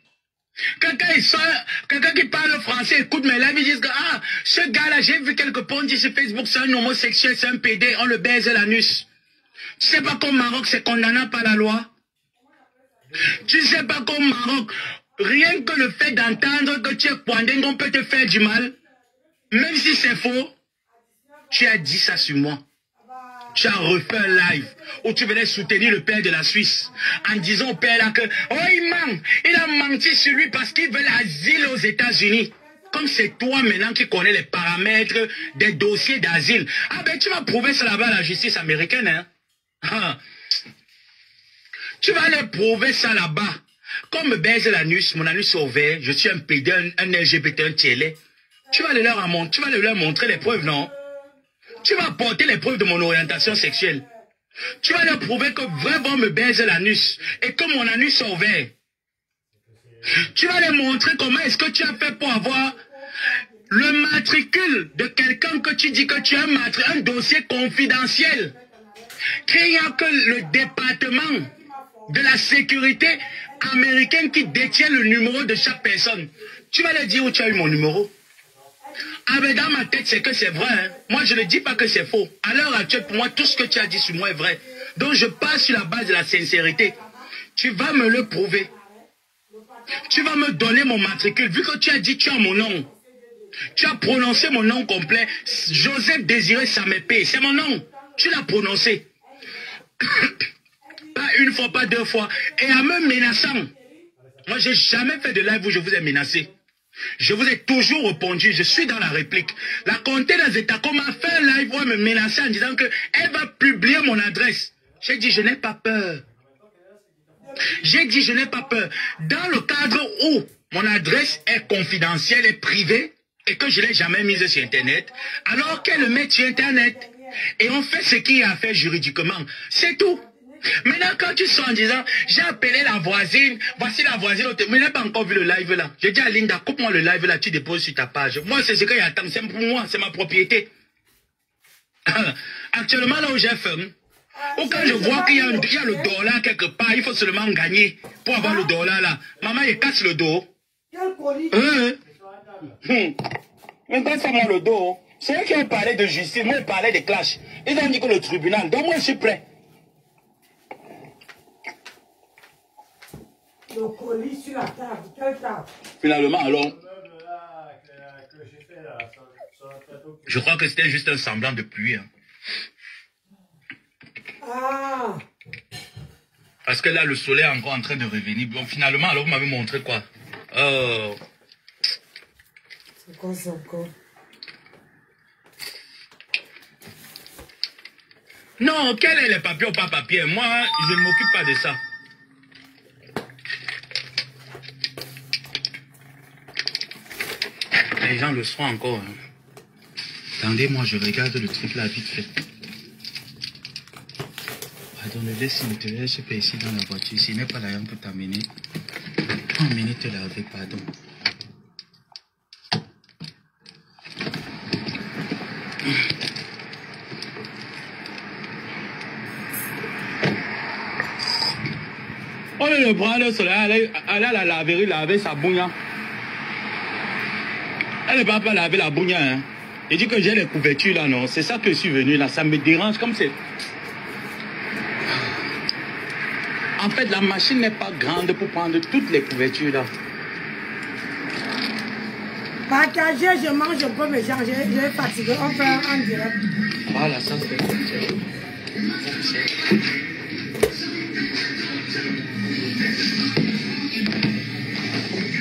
Quelqu'un qui parle français, écoute mes lives, ils disent que ah, ce gars-là, j'ai vu quelque part, on dit sur Facebook, c'est un homosexuel, c'est un PD, on le baise l'anus. Tu sais pas qu'au Maroc, c'est condamnable par la loi? Tu sais pas qu'au Maroc, rien que le fait d'entendre que tu es poindé, on peut te faire du mal, même si c'est faux, tu as dit ça sur moi. Tu as refait un live où tu venais soutenir le père de la Suisse en disant au père là que oh il ment, il a menti sur lui parce qu'il veut l'asile aux États-Unis. Comme c'est toi maintenant qui connais les paramètres des dossiers d'asile. Ah ben tu vas prouver ça là-bas à la justice américaine, hein? Ah. Tu vas aller prouver ça là-bas. Comme me baise l'anus, mon anus est ouvert, je suis un PD, un LGBT, un télé. Tu vas leur montrer les preuves, non? Tu vas apporter les preuves de mon orientation sexuelle. Tu vas leur prouver que vraiment me baise l'anus et que mon anus est ouvert. Tu vas leur montrer comment est-ce que tu as fait pour avoir le matricule de quelqu'un que tu dis que tu as un dossier confidentiel. Qu'il n'y a que le département de la sécurité américaine qui détient le numéro de chaque personne. Tu vas leur dire où tu as eu mon numéro. Ah mais dans ma tête, c'est que c'est vrai. Hein. Moi, je ne dis pas que c'est faux. À l'heure actuelle, pour moi, tout ce que tu as dit sur moi est vrai. Donc, je passe sur la base de la sincérité. Tu vas me le prouver. Tu vas me donner mon matricule. Vu que tu as dit, tu as mon nom. Tu as prononcé mon nom complet. Joseph Désiré Samépé. C'est mon nom. Tu l'as prononcé. Pas une fois, pas deux fois. Et en me menaçant. Moi, je n'ai jamais fait de live où je vous ai menacé. Je vous ai toujours répondu. Je suis dans la réplique. La Comté des États m'a fait un live où elle me menaçait en disant qu'elle va publier mon adresse. J'ai dit, je n'ai pas peur. J'ai dit, je n'ai pas peur. Dans le cadre où mon adresse est confidentielle et privée et que je ne l'ai jamais mise sur Internet, alors qu'elle le met sur Internet. Et on fait ce qu'il y a à faire juridiquement. C'est tout. Maintenant, quand tu sors en disant, j'ai appelé la voisine, voici la voisine, mais je n'ai pas encore vu le live là. J'ai dit à Linda, coupe-moi le live là, tu déposes sur ta page. Moi, c'est ce qu'il y a, c'est pour moi, c'est ma propriété. Actuellement, là où j'ai fait, ou quand je vois qu'il y a le dollar quelque part, il faut seulement gagner pour avoir le dollar là. Maman, il casse le dos.
Quel colis?
Mais casse-moi le dos. C'est eux qui ont parlé de justice, moi, ils parlaient de clash. Ils ont dit que le tribunal, donc moi, je suis prêt.
Le colis sur la table. Quelle table?
Finalement, alors, je crois que c'était juste un semblant de pluie. Hein.
Ah.
Parce que là, le soleil est encore en train de revenir. Bon, finalement, alors vous m'avez montré quoi? Oh.
C'est quoi ça encore?
Non, quel est les papiers ou pas papiers? Moi, je ne m'occupe pas de ça. Les gens le seront encore. Hein. Attendez, moi, je regarde le truc là vite fait. Pardon, laisse me te laisse pas ici dans la voiture. S'il n'est pas là, on peut t'amener. Emmener te laver, pardon. On le prend le soleil, elle a la laverie, laver sa bougnat. Elle ne va pas laver la bougnat. Hein. Il dit que j'ai les couvertures là, non. C'est ça que je suis venu là. Ça me dérange comme c'est. En fait, la machine n'est pas grande pour prendre toutes les couvertures là.
Partager, je mange, je peux me changer. Je vais fatiguer. On fait en direct.
Voilà, ça c'est.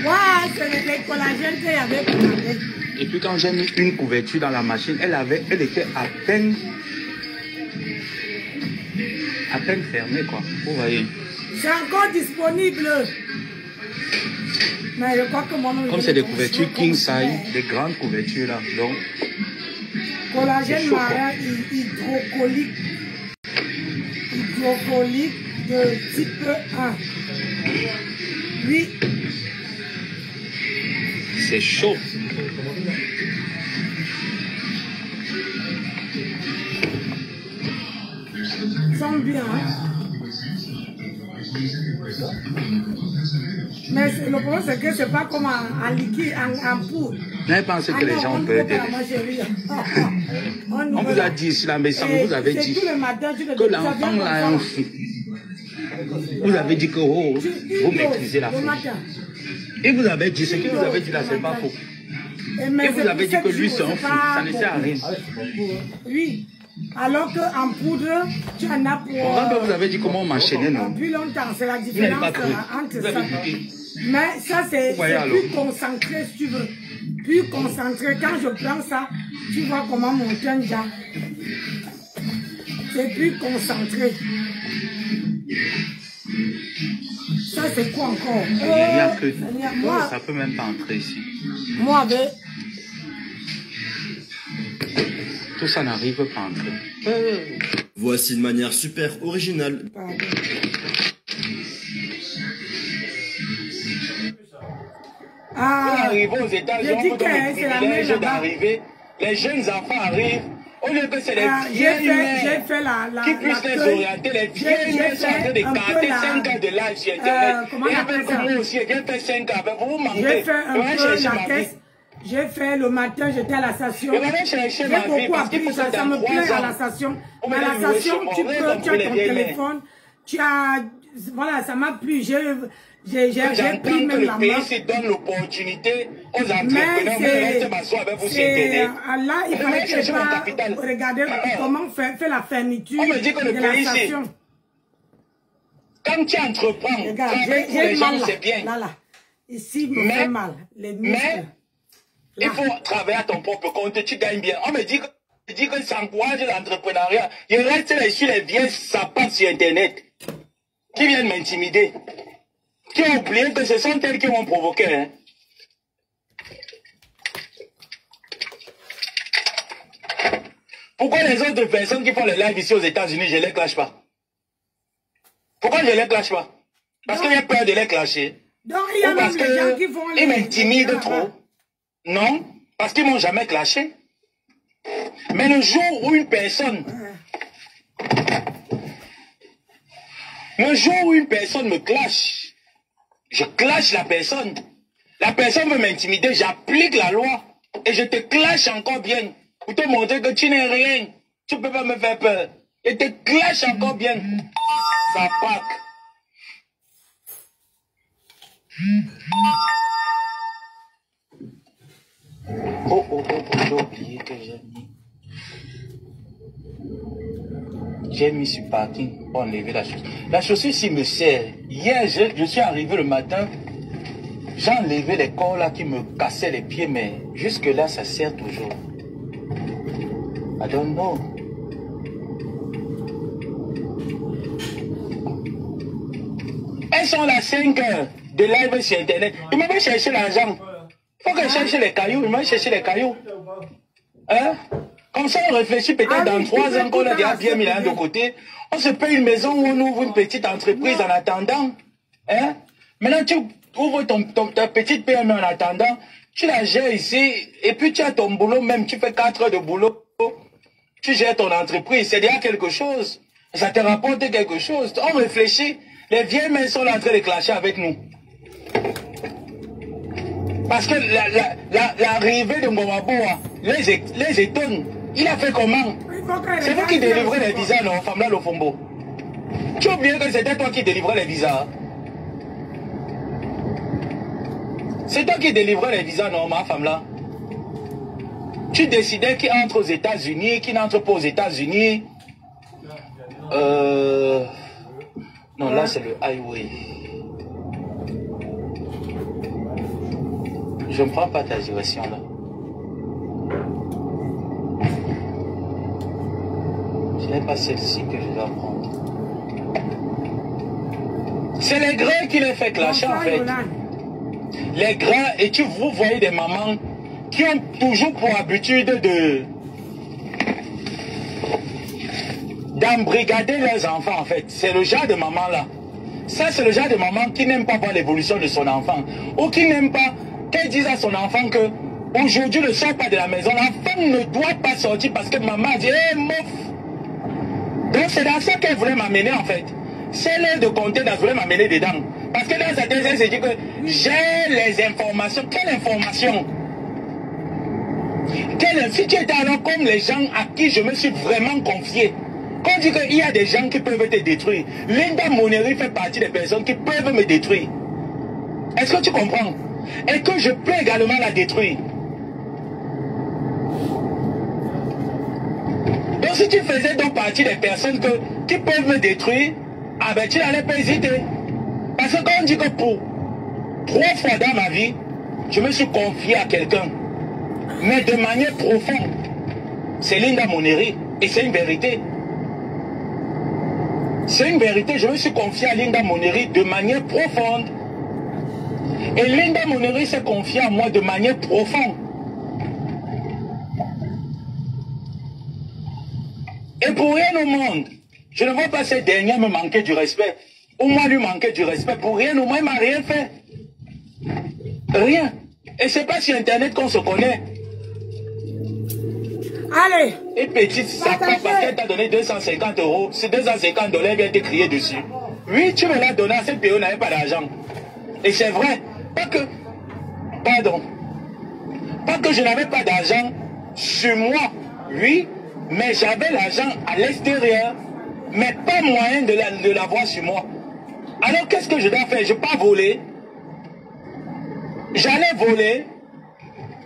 Ouais, c'est le collagène qu'il y avait pour manger.
Et puis quand j'ai mis une couverture dans la machine, elle était à peine fermée quoi. Vous voyez.
C'est encore disponible. Mais je crois que moi
comme c'est des couvertures king size, des grandes couvertures là. Donc.
Collagène marin hydrocolique de type 1. Oui.
C'est chaud.
Ils sont bien. Hein? Mais le problème, c'est que c'est pas comme en liquide, en poudre.
Je pense que les gens peuvent aider. On vous a dit sur la maison, vous avez dit que l'enfant là est un fou. Vous avez dit que oh, vous maîtrisez la folie. Et vous avez dit, ce que vous avez dit là, c'est pas faux. Et vous avez dit que lui, c'est un fou. Ça ne sert à rien.
Oui. Alors qu'en poudre, tu en as pour...
Vous avez dit comment m'enchaîner, non?
Depuis longtemps, c'est la différence entre ça. Mais ça, c'est plus concentré, si tu veux. Plus concentré. Quand je prends ça, tu vois comment mon teint déjà. C'est plus concentré. Ça, c'est quoi encore?
Il n'y a que... Moi, ça peut même pas entrer ici.
Moi, avec...
Tout ça n'arrive pas à entrer.
Voici une manière super originale.
Ah,
arrivez aux États-Unis,
c'est la même là-bas.
les jeunes enfants arrivent,
Au lieu que c'est les
j'ai
vieilles mères
fait la
qui puissent les orienter, les vieilles mères sont en train de garder 5 ans de live sur Internet. Et après que moi aussi, j'ai fait 5 ans. Vous manquez.
J'ai fait un peu la caisse. J'ai fait le matin, j'étais à la station. J'ai beaucoup appris, ça me plaît à la station. À la station, tu as ton téléphone. Tu as... Voilà, ça m'a plu. J'ai pris même la main.
Le pays donne l'opportunité aux entrepreneurs de rester m'asseoir avec vous sur Internet.
Là, il fallait que je pas regarder comment faire la fermeture de la station.
Quand tu entreprends,
regarde,
les gens, c'est bien.
Là. Ici, il me fait mal. Les muscles.
Il faut travailler à ton propre compte, tu gagnes bien. On me dit que ça encourage l'entrepreneuriat. Il reste là sur les vieilles sapins sur Internet qui viennent m'intimider. Qui ont oublié que ce sont elles qui m'ont provoqué. Hein. Pourquoi les autres personnes qui font les lives ici aux États-Unis, je ne les clash pas? Pourquoi je ne les clash pas? Parce que j'ai peur de les clasher.
Donc, il y a même des gens qui font les...
Ils m'intimident trop. Non, parce qu'ils ne m'ont jamais clashé. Mais le jour où une personne... Le jour où une personne me clash, je clash la personne. La personne veut m'intimider, j'applique la loi. Et je te clash encore bien. Pour te montrer que tu n'es rien. Tu ne peux pas me faire peur. Et te clash encore bien. Ça pack. J'ai oublié que j'ai mis sur parking pour enlever la chaussure. La chaussure ici me sert. Hier, je suis arrivé le matin, j'ai enlevé les corps là qui me cassaient les pieds, mais jusque là, ça sert toujours. I don't know. Elles sont là 5 heures de live sur Internet. Ils m'avaient cherché l'argent. Faut que je cherche les cailloux. Ils m'avaient cherché les cailloux. Hein? Comme ça, on réfléchit peut-être dans 3 ans qu'on a déjà bien mis là de côté. On se paye une maison où on ouvre une petite entreprise en attendant. Hein? Maintenant, tu ouvres ta petite PME en attendant. Tu la gères ici. Et puis, tu as ton boulot même. Tu fais 4 heures de boulot. Tu gères ton entreprise. C'est déjà quelque chose. Ça te rapporte quelque chose. On réfléchit. Les vieilles mains sont là en train de clasher avec nous. Parce que l'arrivée de Ngomaboa les étonne. Il a fait comment? C'est vous qui délivrez les visas, non, femme là, Lofombo? Tu as oublié que c'était toi qui délivrais les visas? C'est toi qui délivrais les visas, non, ma femme là? Tu décidais qui entre aux États-Unis, qui n'entre pas aux États-Unis. Non, là c'est le highway. Je ne prends pas ta direction là. Ce n'est pas celle-ci que je dois prendre. C'est les grains qui les fait clasher en fait. Les grains, et vous voyez des mamans qui ont toujours pour habitude d'embrigader leurs enfants en fait. C'est le genre de maman là. Ça c'est le genre de maman qui n'aime pas voir l'évolution de son enfant. Ou qui n'aime pas qu'elle dise à son enfant que aujourd'hui ne sort pas de la maison. L'enfant ne doit pas sortir parce que maman a dit hey, mouf. Donc c'est dans ça qu'elle voulait m'amener en fait. C'est l'heure de compter, elle voulait m'amener dedans. Parce que dans sa thèse, elle s'est dit que j'ai les informations. Quelle information? Si tu étais alors comme les gens à qui je me suis vraiment confié. Quand on dit qu'il y a des gens qui peuvent te détruire, Linda Moneri fait partie des personnes qui peuvent me détruire. Est-ce que tu comprends? Et que je peux également la détruire. Donc si tu faisais donc partie des personnes qui peuvent me détruire, ah ben tu n'allais pas hésiter. Parce que quand on dit que pour 3 fois dans ma vie, je me suis confié à quelqu'un, mais de manière profonde, c'est Linda Moneri. Et c'est une vérité. C'est une vérité, je me suis confié à Linda Moneri de manière profonde. Et Linda Moneri s'est confiée à moi de manière profonde. Et pour rien au monde, je ne vois pas cette dernière me manquer du respect. Ou moi lui manquer du respect. Pour rien au moins, il ne m'a rien fait. Rien. Et c'est pas sur Internet qu'on se connaît.
Allez.
Une petite sape parce qu'elle t'a donné 250 €. C'est 250 $, elle vient te crier dessus. Oui, tu me l'as donné à cette période, on n'avait pas d'argent. Et c'est vrai. Pas que je n'avais pas d'argent sur moi. Oui, mais j'avais l'argent à l'extérieur. Mais pas moyen de l'avoir sur moi. Alors qu'est-ce que je dois faire? Je ne vais pas voler. J'allais voler.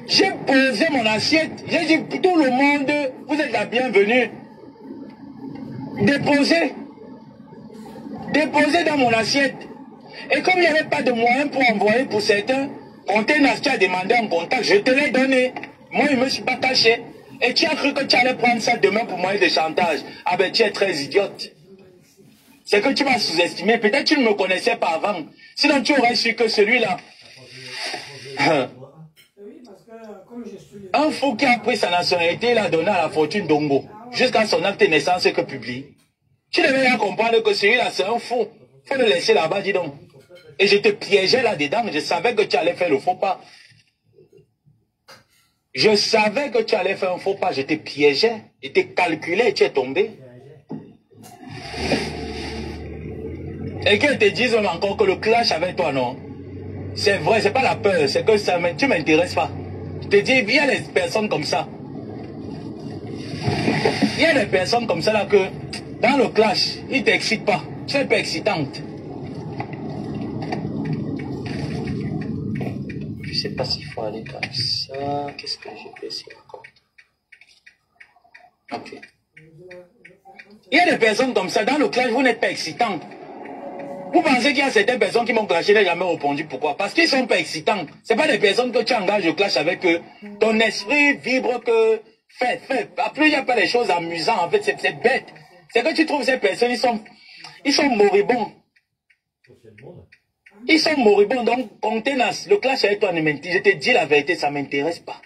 J'ai posé mon assiette. J'ai dit tout le monde, vous êtes la bienvenue. Déposez. Déposez dans mon assiette. Et comme il n'y avait pas de moyen pour envoyer pour certains, conteneurs, tu as demandé en contact, je te l'ai donné. Moi, je ne me suis pas caché. Et tu as cru que tu allais prendre ça demain pour moyen de chantage. Ah ben, tu es très idiote. C'est que tu m'as sous-estimé. Peut-être que tu ne me connaissais pas avant. Sinon, tu aurais su que celui-là... Un fou qui a pris sa nationalité, il a donné à la fortune d'Ongo. Jusqu'à son acte de naissance que publie. Tu devais bien comprendre que celui-là, c'est un fou. Il faut le laisser là-bas, dis donc. Et je te piégeais là-dedans. Je savais que tu allais faire le faux pas. Je savais que tu allais faire un faux pas. Je te piégeais. Je te calculais et tu es tombé. Et qu'ils te disent encore que le clash avec toi, non. C'est vrai, c'est pas la peur. C'est que ça, tu ne m'intéresses pas. Je te dis, il y a des personnes comme ça. Il y a des personnes comme ça là que, dans le clash, ils ne t'excitent pas. Tu es pas excitante. Je ne sais pas s'il faut aller comme ça. Qu'est-ce que je peux essayer encore? Ok. Il y a des personnes comme ça. Dans le clash, vous n'êtes pas excitant. Vous pensez qu'il y a certaines personnes qui m'ont clashé, n'ont jamais répondu. Pourquoi? Parce qu'ils ne sont pas excitants. Ce pas des personnes que tu engages au clash avec eux. Ton esprit vibre que... Fais. Après, il n'y a pas des choses amusantes. En fait, c'est bête. C'est que tu trouves ces personnes, ils sont moribonds. Ils sont moribonds. Donc, contenance, le clash avec toi ne m'intéresse. Je te dis la vérité, ça ne m'intéresse pas.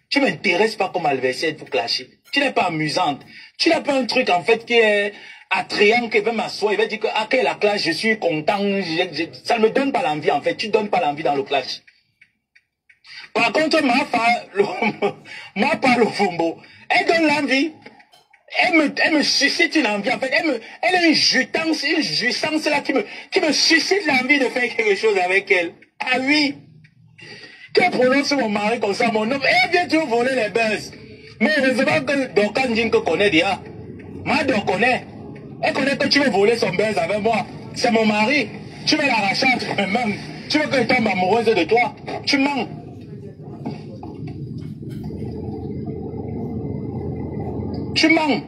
Tu ne m'intéresses pas comme adversaire pour clasher. Tu n'es pas amusante. Tu n'as pas un truc, en fait, qui est attrayant, qui veut m'asseoir. Il va dire que, ah, quel la clash, je suis content. Ça ne me donne pas l'envie, en fait. Tu ne donnes pas l'envie dans le clash. Par contre, ma part, le fumbo, elle donne l'envie. Elle me suscite une envie, en fait. Elle a une jouissance là qui me suscite l'envie de faire quelque chose avec elle. Ah oui. Qu'elle prononce mon mari comme ça, mon nom, elle vient toujours voler les buzz. Mais heureusement que Dokan Jinko connaît déjà. Moi, Dokan connaît. Elle connaît que tu veux voler son buzz avec moi. C'est mon mari. Tu veux l'arracher entre mes mains. Tu veux que je tombe amoureuse de toi. Tu mens. Tu mens.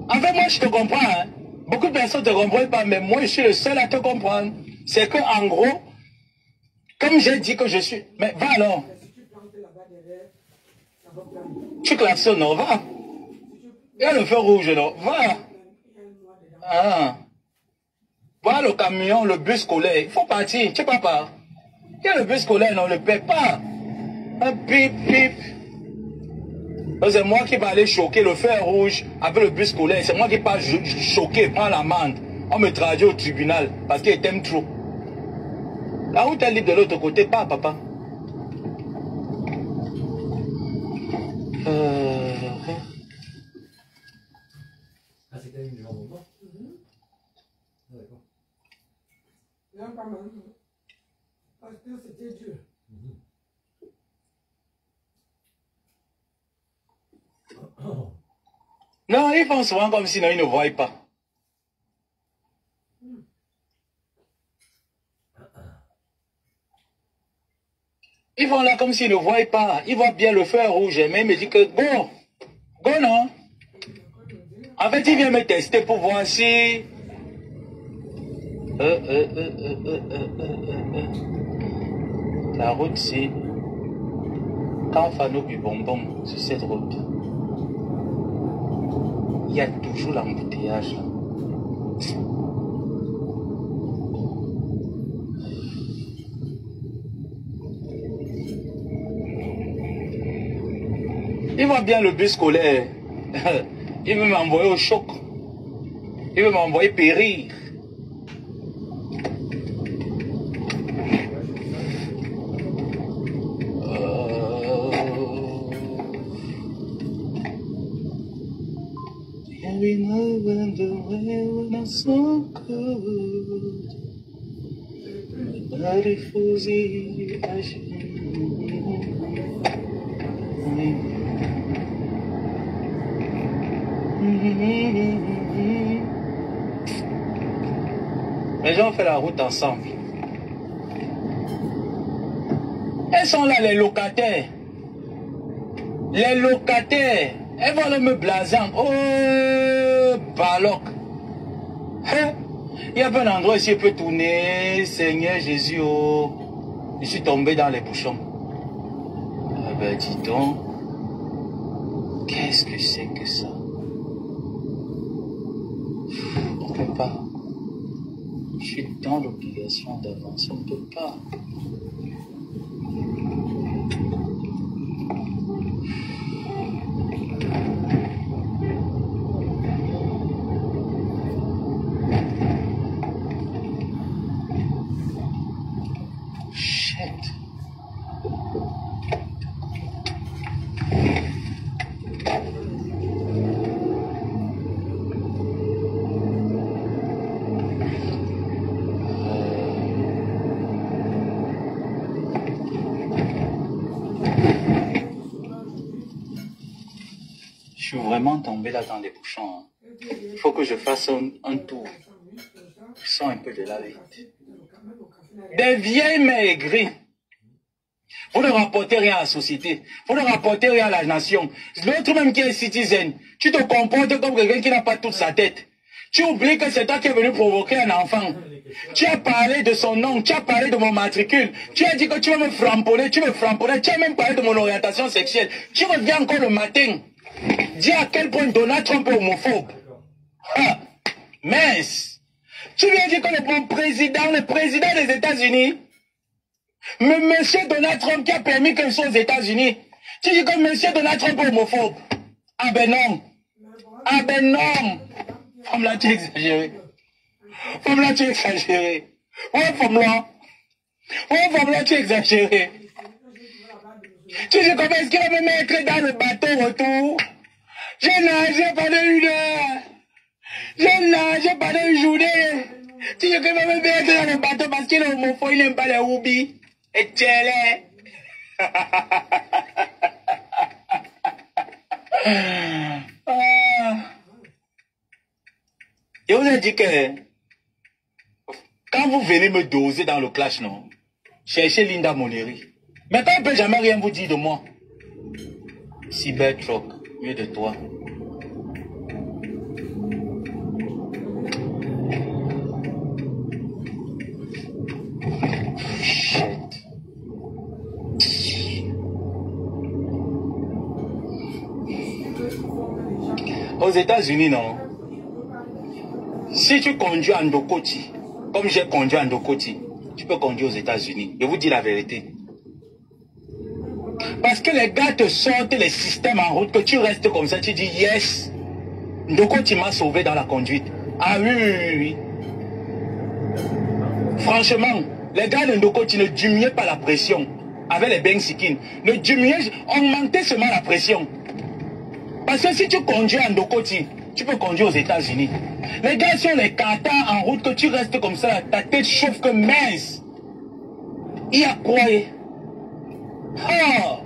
En fait, moi, je te comprends. Hein. Beaucoup de personnes ne te comprennent pas, mais moi, je suis le seul à te comprendre. C'est que, en gros, comme j'ai dit que je suis... Mais va alors. Tu klaxonnes, non? Va. Il y a le feu rouge, non? Va. Ah. Voilà le camion, le bus scolaire. Il faut partir. Tu peux pas. Il y a le bus scolaire, non? Ne le paie pas. Un pip, pip. C'est moi qui vais aller choquer le fer rouge avec le bus scolaire. C'est moi qui vais choquer, prendre l'amende. On me traduit au tribunal parce qu'il t'aime trop. La route est libre de l'autre côté, pas papa.
Ah, c'est quand même du jambon blanc. Ah, d'accord.
Non, pas mal. Parce que c'était dur.
Non, ils font souvent comme si non, ils ne voient pas. Ils vont là comme s'ils ne voient pas. Ils voient bien le feu rouge. Mais il me dit que go non. En fait, il vient me tester pour voir si... La route, c'est... Kanfano du bonbon sur cette route. Il y a toujours l'embouteillage là. Il voit bien le bus scolaire. Il veut m'envoyer au choc. Il veut m'envoyer périr.
Les gens font la route ensemble. Elles sont là, les locataires. Les locataires. Elles vont me blaser. Oh, baloc. Hein? Il y a pas un endroit ici où je peux tourner. Seigneur Jésus, oh. Je suis tombé dans les bouchons. Ah ben dis donc. Qu'est-ce que c'est que ça? On ne peut pas. Je suis dans l'obligation d'avancer. On ne peut pas. Je suis vraiment tombé là dans les bouchons. Il faut que je fasse un tour. Je sens un peu de la vie. Des vieilles maigries. Vous ne rapportez rien à la société. Vous ne rapportez rien à la nation. L'autre même qui est citizen, tu te comportes comme quelqu'un qui n'a pas toute sa tête. Tu oublies que c'est toi qui es venu provoquer un enfant. Tu as parlé de son nom, tu as parlé de mon matricule. Tu as dit que tu vas me framponner, tu as même parlé de mon orientation sexuelle. Tu reviens encore le matin. Dis à quel point Donald Trump est homophobe. Ah, mince. Tu viens dire que le président des États-Unis, monsieur Donald Trump qui a permis qu'elle soit aux États-Unis, tu dis que monsieur Donald Trump est homophobe. Ah ben non. Ah ben non. Femme là, tu es exagéré. Femme là, tu es exagéré. Ouais, femme là. Ouais, femme là, tu es exagéré. Tu sais comment est-ce qu'il va me mettre dans le bateau retour? J'ai nagé pendant 1 heure. J'ai nagé pendant 1 journée. Tu sais qu'il va me mettre dans le bateau parce qu'il est homophobe, il n'aime pas les roubis. Et tiens Et on a dit que quand vous venez me doser dans le clash, non, cherchez Linda Moneri. Mais quand on ne peut jamais rien vous dire de moi. Cybertruck, mieux de toi. Shit. Aux États-Unis, non. Si tu conduis en Ndokoti, comme j'ai conduit en Ndokoti, tu peux conduire aux États-Unis. Je vous dis la vérité. Parce que les gars te sortent les systèmes en route, que tu restes comme ça, tu dis yes. Ndokoti m'a sauvé dans la conduite. Ah oui, oui, oui, oui. Franchement, les gars de Ndokoti ne diminuaient pas la pression. Avec les Bensikin. Ne diminuaient, augmentaient seulement la pression. Parce que si tu conduis en Ndokoti, tu peux conduire aux États-Unis. Les gars sont les katas en route, que tu restes comme ça, ta tête chauffe que mince. Il y a quoi? Ah!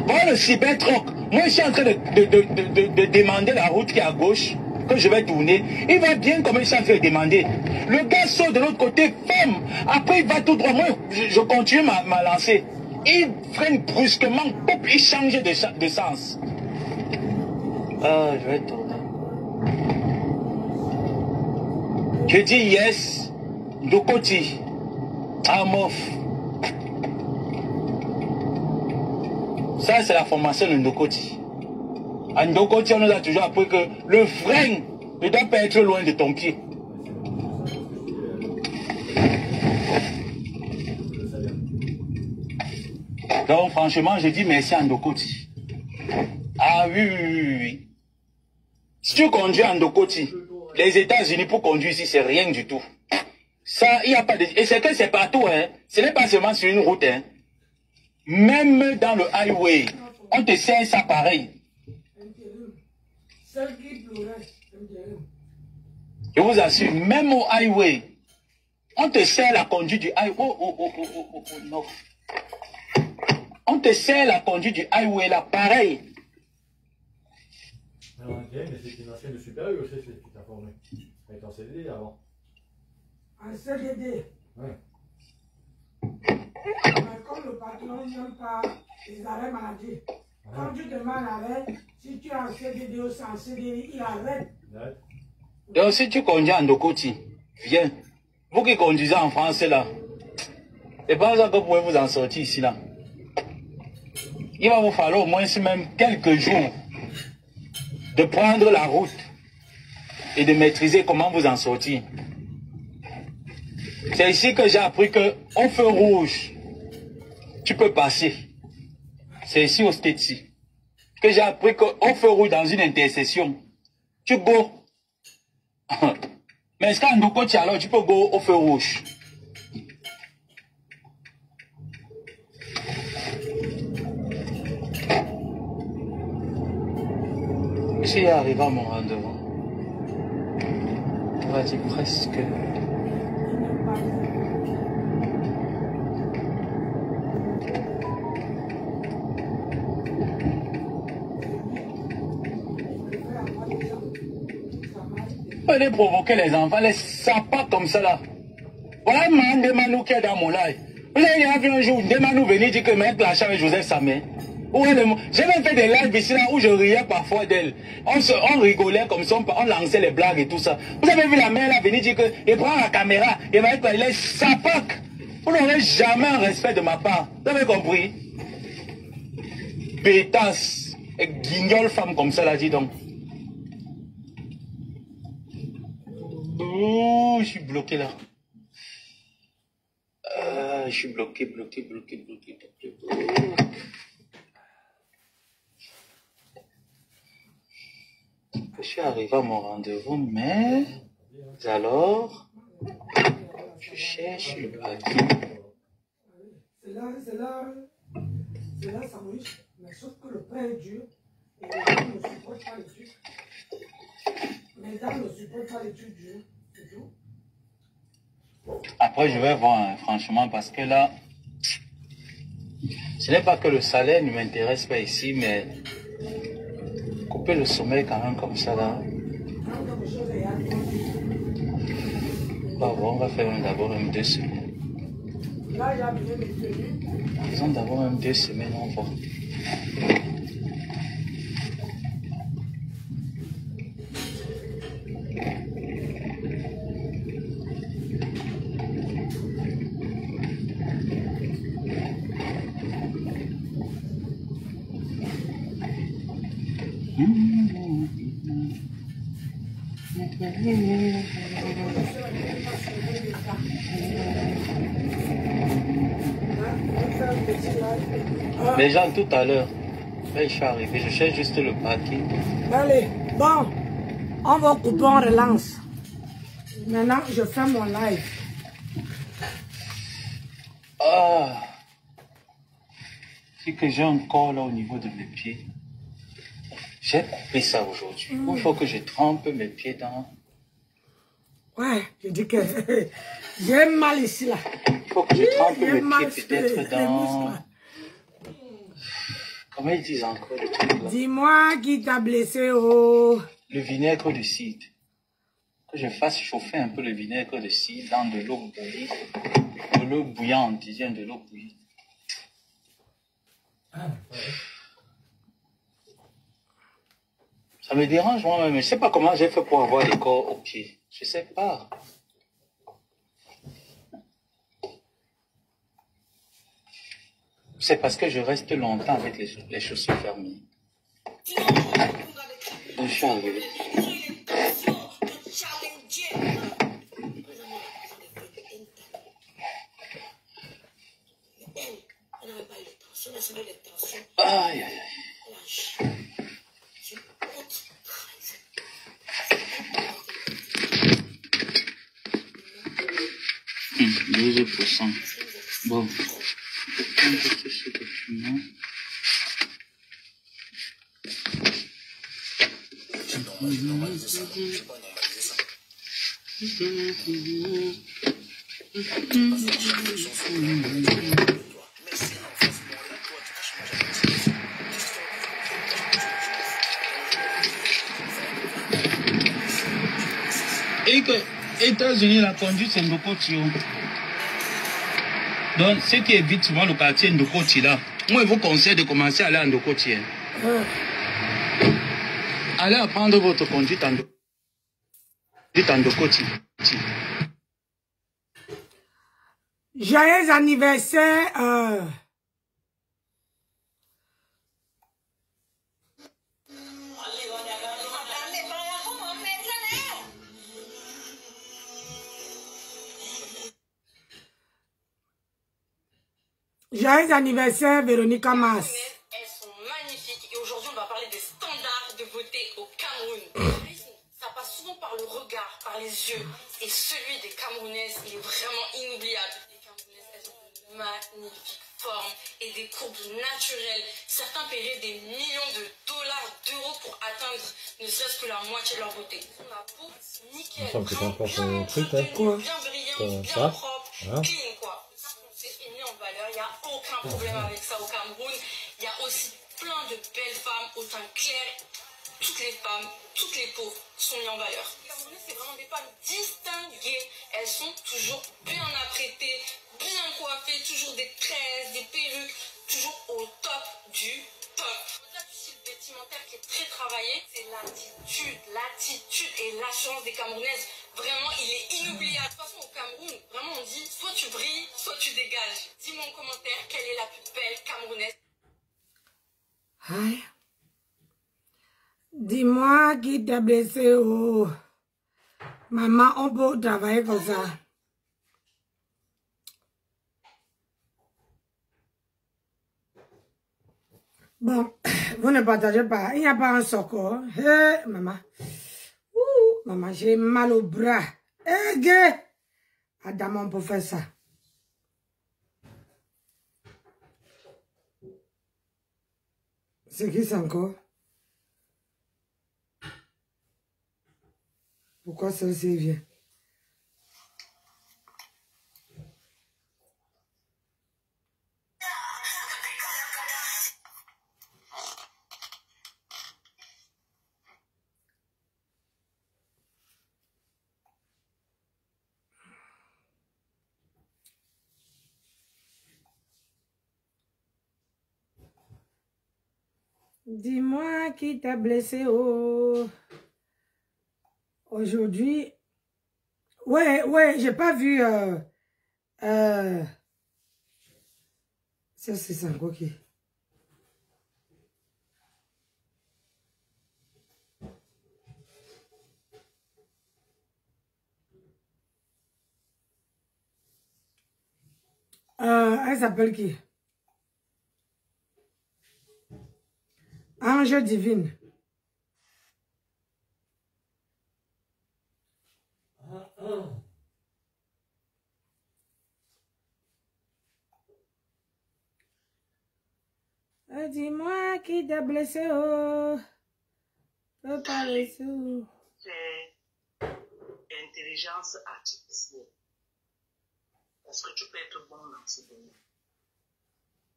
Voilà le Cybertruck. Moi, je suis en train de demander la route qui est à gauche, que je vais tourner. Il va bien comme il s'en fait demander. Le gars sort de l'autre côté, ferme. Après, il va tout droit. Moi, je continue ma lancée. Il freine brusquement, pop, il change de sens. Ah, je vais tourner. Je dis yes, Ndokoti, Amof. Ça, c'est la formation de Ndokoti. À Ndokoti, on nous a toujours appris que le frein ne doit pas être loin de ton pied. Donc, franchement, je dis merci à Ndokoti. Ah oui, oui, oui, oui. Si tu conduis à Ndokoti, les États-Unis pour conduire ici, c'est rien du tout. Ça, il n'y a pas de... Et c'est que c'est partout, hein. Ce n'est pas seulement sur une route, hein. Même dans le highway, on te sert ça pareil. Je vous assure, même au highway, On te sert la conduite du highway. Non. On te sert la conduite du highway là, pareil.
Alors, ok, mais c'est une ancienne de Super U aussi, c'est tout informé. Elle était en CDD avant.
Un CDD.
Ouais.
Mais comme le patron n'aime pas les arrêts maladie, quand tu demandes l'arrêt, si tu as un CDD ou sans CDD, il arrête.
Ouais.
Donc si tu conduis en Dokoti, viens. Vous qui conduisez en France là, c'est pas ça que vous pouvez vous en sortir ici là. Il va vous falloir au moins même quelques jours de prendre la route et de maîtriser comment vous en sortir. C'est ici que j'ai appris que au feu rouge, tu peux passer. C'est ici au Stetsi que j'ai appris qu'au feu rouge dans une intersection, tu go. Mais est-ce qu'en Dokoti alors tu peux go au feu rouge? Je suis arrivé à mon rendez-vous. On va dire presque. Allez provoquer les enfants, les sapats comme ça là. Voilà Mandemanou qui est dans mon live. Là, il y a vu un jour, Mandemanou venir dire que mettre la chambre avec Joseph Samé. J'ai même fait des lives ici là où je riais parfois d'elle. On rigolait comme ça, on lançait les blagues et tout ça. Vous avez vu la mère là venir dire que il prend la caméra, il va être les sapacs. Vous n'aurez jamais un respect de ma part. Vous avez compris? Pétasse et guignole femme comme ça là, dis donc. Oh, je suis bloqué là. Je suis bloqué. Je suis arrivé à mon rendez-vous, mais alors, je cherche le papier.
C'est là, sandwich, mais sauf que le pain est dur et les gens ne supportent pas les trucs. Les gens ne supportent pas les trucs durs, c'est tout.
Après, je vais voir, hein, franchement, parce que là, ce n'est pas que le salaire ne m'intéresse pas ici, mais couper le sommeil quand même comme ça là. On va faire d'abord même 2 semaines.
Là, il y a bien mes tenues.
Faisons d'abord même 2 semaines, on va. Déjà tout à l'heure, je suis arrivé, je cherche juste le paquet.
Allez, bon, on va couper, on relance. Maintenant, je fais mon live.
Ah, c'est que j'ai encore là au niveau de mes pieds. J'ai coupé ça aujourd'hui. Il faut que je trempe mes pieds dans...
Ouais, je dis que j'ai mal ici là.
Il faut que je trempe mes pieds peut-être dans... Comment ils disent encore le truc là?
Dis-moi qui t'a blessé, oh.
Le vinaigre de cidre. Que je fasse chauffer un peu le vinaigre de cidre dans de l'eau bouillie. De l'eau bouillante, disons de l'eau bouillie. Ça me dérange moi-même. Je ne sais pas comment j'ai fait pour avoir les corps au pied. Je ne sais pas. C'est parce que je reste longtemps avec les chaussures fermées. Je suis arrivé. Aïe, aïe, aïe. 12%. Bon. Ce document. Et que États-Unis, la conduite, c'est Ndokoti. Donc, ceux qui évitent souvent le quartier Ndokoti, là, moi, je vous conseille de commencer à aller à Ndokoti. Allez apprendre votre conduite en Ndokoti.
Joyeux anniversaire. Joyeux anniversaire, Véronica Mas.
Elles sont magnifiques et aujourd'hui on va parler des standards de beauté au Cameroun. Ça passe souvent par le regard, par les yeux et celui des Camerounaises il est vraiment inoubliable. Les Camerounaises elles ont de magnifiques formes et des courbes naturelles. Certains paieraient des millions de dollars, d'euros pour atteindre ne serait-ce que la moitié de leur beauté. On a peau nickel,
Il me semble que c'est encore
bien
ton truc, là.
entretenue, bien brillante, bien
Ça.
propre,
Voilà.
clean quoi. C'est mis en valeur, il n'y a aucun problème avec ça au Cameroun. Il y a aussi plein de belles femmes au teint clair. Toutes les femmes, toutes les peaux sont mises en valeur. Les Camerounaises, c'est vraiment des femmes distinguées. Elles sont toujours bien apprêtées, bien coiffées, toujours des tresses, des perruques, toujours au top du top. Au-delà du style vestimentaire qui est très travaillé, c'est l'attitude et l'assurance des Camerounaises. Vraiment, il est inoubliable. De toute façon, au Cameroun, vraiment, on dit soit tu brilles, soit tu dégages. Dis-moi en commentaire quelle est la plus belle Camerounaise.
Aïe. Dis-moi qui t'a blessé. Oh. Maman, on peut travailler comme ça. Bon, vous ne partagez pas. Il n'y a pas un secours. Hé, maman. Ouh, maman, j'ai mal au bras. Hé, gay. Adam, on peut faire ça. C'est qui ça encore? Pourquoi celle-ci vient? Dis-moi qui t'a blessé, oh. Aujourd'hui. Ouais, j'ai pas vu. Ça, c'est ça, ok. Elle s'appelle qui? Ange divine. Dis-moi qui t'a blessé, oh. Peux pas laisser, oh.
C'est intelligence artificielle. Parce que tu peux être bon dans ce domaine.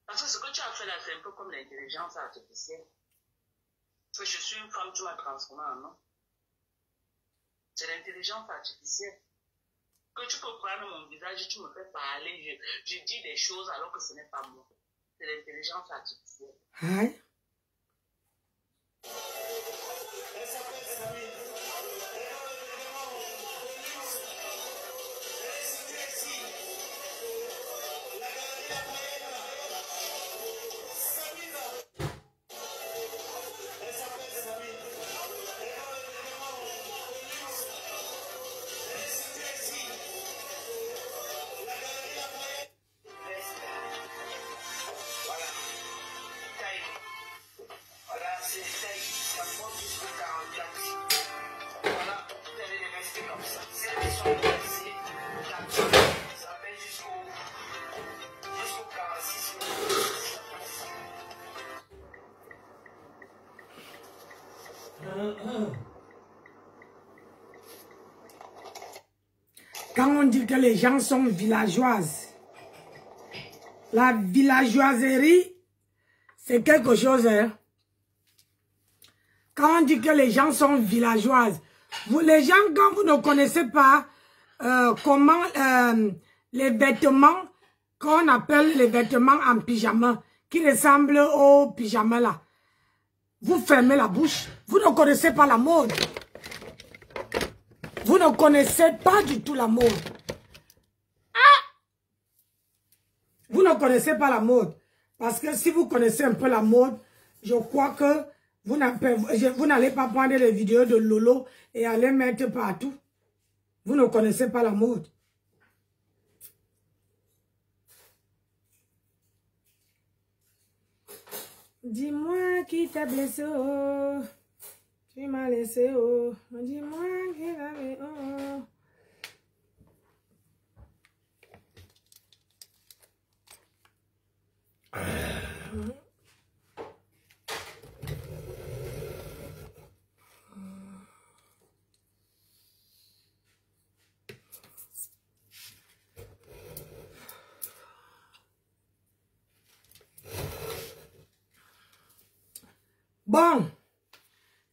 Parce que ce que tu as fait là, c'est un peu comme l'intelligence artificielle. Que je suis une femme, tu m'as transformé en homme. C'est l'intelligence artificielle. Que tu peux prendre mon visage, tu me fais parler, je dis des choses alors que ce n'est pas moi. C'est l'intelligence artificielle.
Aïe. Quand on dit que les gens sont villageoises, la villageoiserie, c'est quelque chose. Hein? Quand on dit que les gens sont villageoises, vous, les gens, quand vous ne connaissez pas comment les vêtements qu'on appelle les vêtements en pyjama, qui ressemblent au pyjama là, vous fermez la bouche. Vous ne connaissez pas la mode. Vous ne connaissez pas du tout la mode. Ah! Vous ne connaissez pas la mode. Parce que si vous connaissez un peu la mode, je crois que vous n'allez pas prendre les vidéos de Lolo et aller mettre partout. Vous ne connaissez pas la mode. Dis-moi qui t'a blessé, oh. Tu m'as laissé, oh. Dis-moi qui t'a blessé, oh. Bon,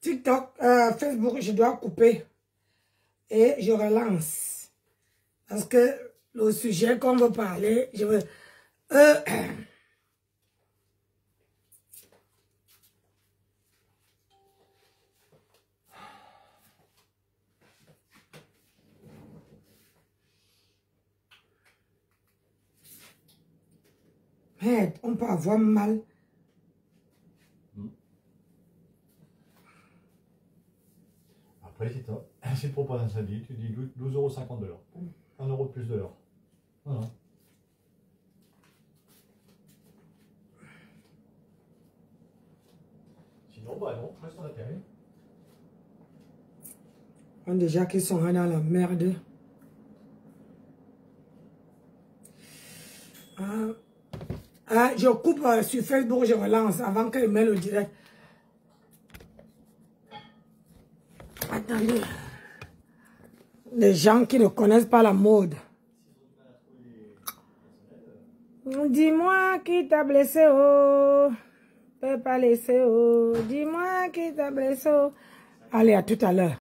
TikTok, Facebook, je dois couper et je relance. Parce que le sujet qu'on veut parler, je veux... Merde, on peut avoir mal.
Après, si tu proposes un samedi, tu dis 12,50 € de l'heure. 1 € de plus de l'heure. Voilà. Sinon, bah non, reste en intérim.
Déjà qu'ils sont dans la merde. Je coupe sur Facebook, je relance avant qu'elle mette le direct. Attendez. Les gens qui ne connaissent pas la mode. Dis-moi qui t'a blessé, oh. Peux pas laisser, oh. Dis-moi qui t'a blessé, oh. Allez, à tout à l'heure.